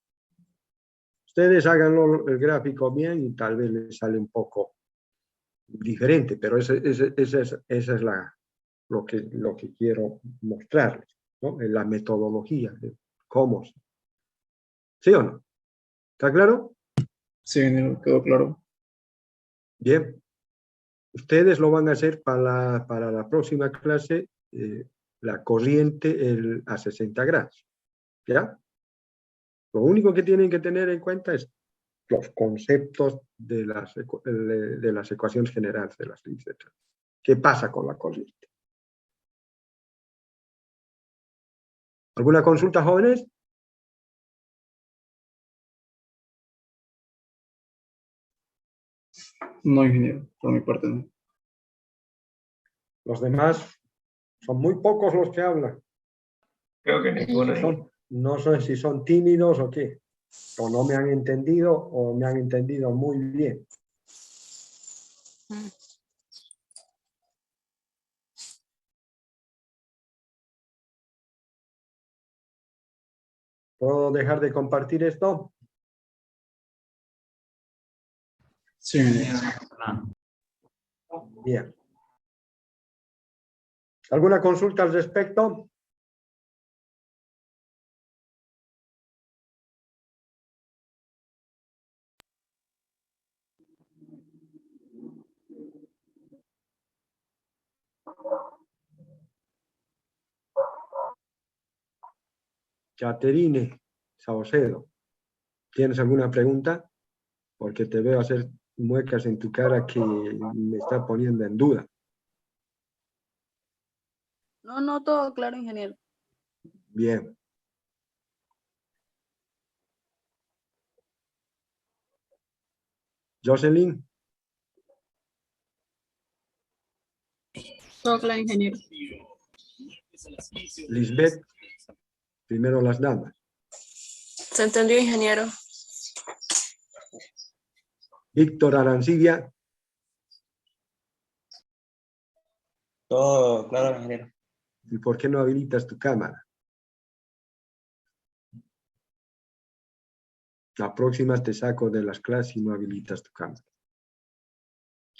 Ustedes háganlo el gráfico bien y tal vez les sale un poco diferente, pero esa es lo que quiero mostrarles, ¿no? En la metodología de cómo. ¿Sí o no? ¿Está claro? Sí, ingeniero, quedó claro. Bien. Ustedes lo van a hacer para la próxima clase, la corriente a 60 grados. ¿Ya? Lo único que tienen que tener en cuenta es los conceptos de las ecuaciones generales de las líneas de tránsito. ¿Qué pasa con la corriente? ¿Alguna consulta, jóvenes? No, ingeniero, por mi parte no. Los demás son muy pocos los que hablan. Creo que ninguno. No sé si son tímidos o qué. O no me han entendido o me han entendido muy bien. ¿Puedo dejar de compartir esto? Sí, ingeniero. Bien. ¿Alguna consulta al respecto? Caterine Saucedo, ¿tienes alguna pregunta? Porque te veo hacer muecas en tu cara que me está poniendo en duda. No, todo claro, ingeniero. Bien. Jocelyn, Todo claro, ingeniero. Lisbeth, primero las damas. ¿Se entendió, ingeniero? Víctor Arancibia, Todo claro, ingeniero. ¿y por qué no habilitas tu cámara? La próxima te saco de las clases y no habilitas tu cámara.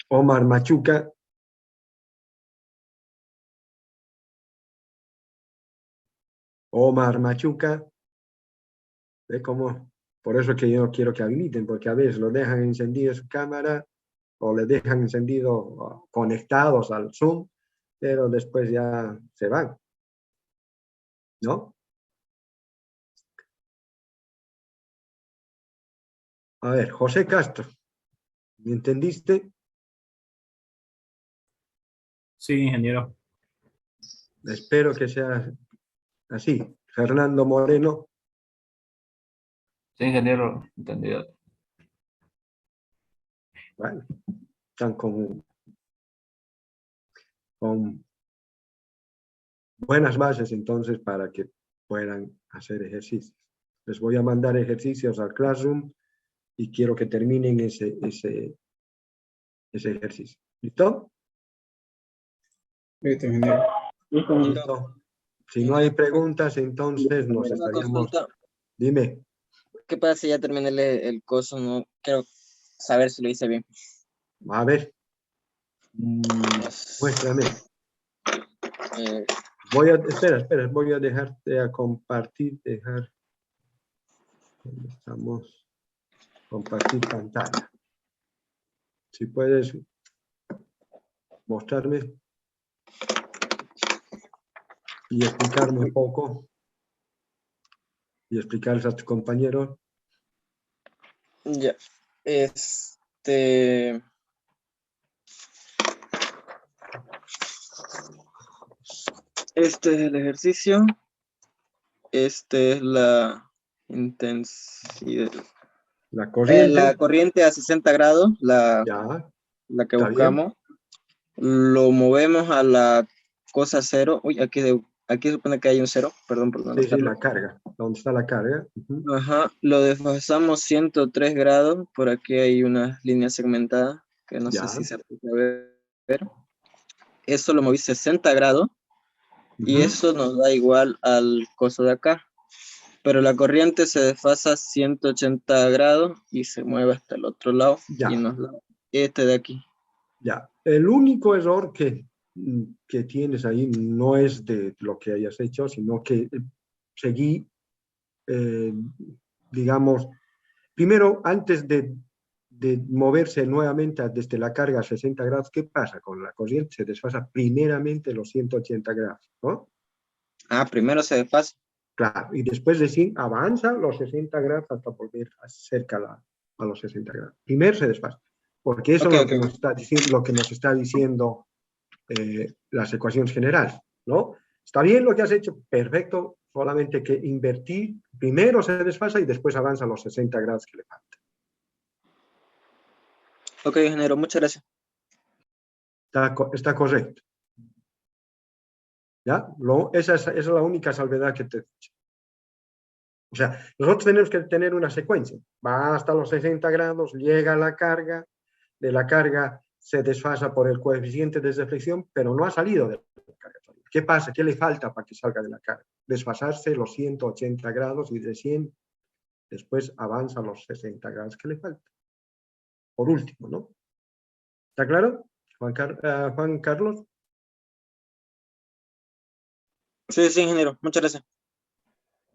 Omar Machuca. Omar Machuca. ¿Ve cómo? Por eso es que yo no quiero que habiliten, porque a veces lo dejan encendido su cámara o le dejan encendido conectados al Zoom, pero después ya se van. ¿No? A ver, José Castro, ¿me entendiste? Sí, ingeniero. Espero que sea así. Fernando Moreno. Sí, ingeniero, entendido. Bueno, están con buenas bases entonces para que puedan hacer ejercicios. Les voy a mandar ejercicios al Classroom y quiero que terminen ese ejercicio. ¿Listo? Listo, ingeniero. Listo. Si no hay preguntas, entonces nos estaríamos... Dime. ¿Qué pasa si ya terminé el curso? No quiero saber si lo hice bien. A ver. Muéstrame. Espera, voy a dejarte a compartir, ¿dónde estamos? Compartir pantalla. Si puedes mostrarme y explicarme un poco y explicarles a tus compañeros. Ya. Este es el ejercicio. Este es la intensidad. La corriente. La corriente a 60 grados, la que buscamos. Bien. Lo movemos a la cosa cero. Uy, aquí supone que hay un cero. Perdón. Sí, la carga. ¿Dónde está la carga? Ajá. Lo desfasamos 103 grados. Por aquí hay una línea segmentada que no sé si se puede ver. eso lo moví 60 grados y eso nos da igual al coso de acá. Pero la corriente se desfasa 180 grados y se mueve hasta el otro lado Ya. y nos da este de aquí. Ya, el único error que tienes ahí no es de lo que hayas hecho, sino que seguí, digamos, primero, antes de moverse nuevamente desde la carga a 60 grados, ¿qué pasa? Con la corriente se desfasa primeramente los 180 grados, ¿no? Ah, primero se desfasa. Claro, y después de sí avanza los 60 grados hasta volver cerca a los 60 grados. Primero se desfasa, porque eso es lo que nos está diciendo, lo que nos está diciendo las ecuaciones generales, ¿no? Está bien lo que has hecho, perfecto, solamente que invertir, primero se desfasa y después avanza a los 60 grados que le faltan. Ok, ingeniero, muchas gracias. Está correcto. ¿Ya? Esa es la única salvedad que te he dicho. O sea, nosotros tenemos que tener una secuencia. Va hasta los 60 grados, llega a la carga, de la carga se desfasa por el coeficiente de deflexión, pero no ha salido de la carga. ¿Qué pasa? ¿Qué le falta para que salga de la carga? Desfasarse los 180 grados y de 100 después avanza a los 60 grados que le falta. Por último, ¿no? ¿Está claro, Juan Carlos? Sí, sí, ingeniero, muchas gracias.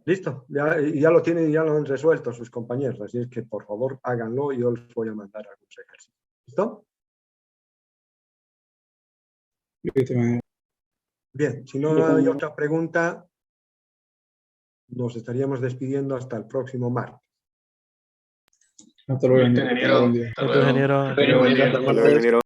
Listo, ya lo tienen, ya lo han resuelto sus compañeros, así es que por favor háganlo y yo les voy a mandar algunos ejercicios. ¿Listo? Bien, si no hay otra pregunta, nos estaríamos despidiendo hasta el próximo martes. Hasta luego, ingeniero. Buen día. Hasta luego. Ingeniero. Buen día.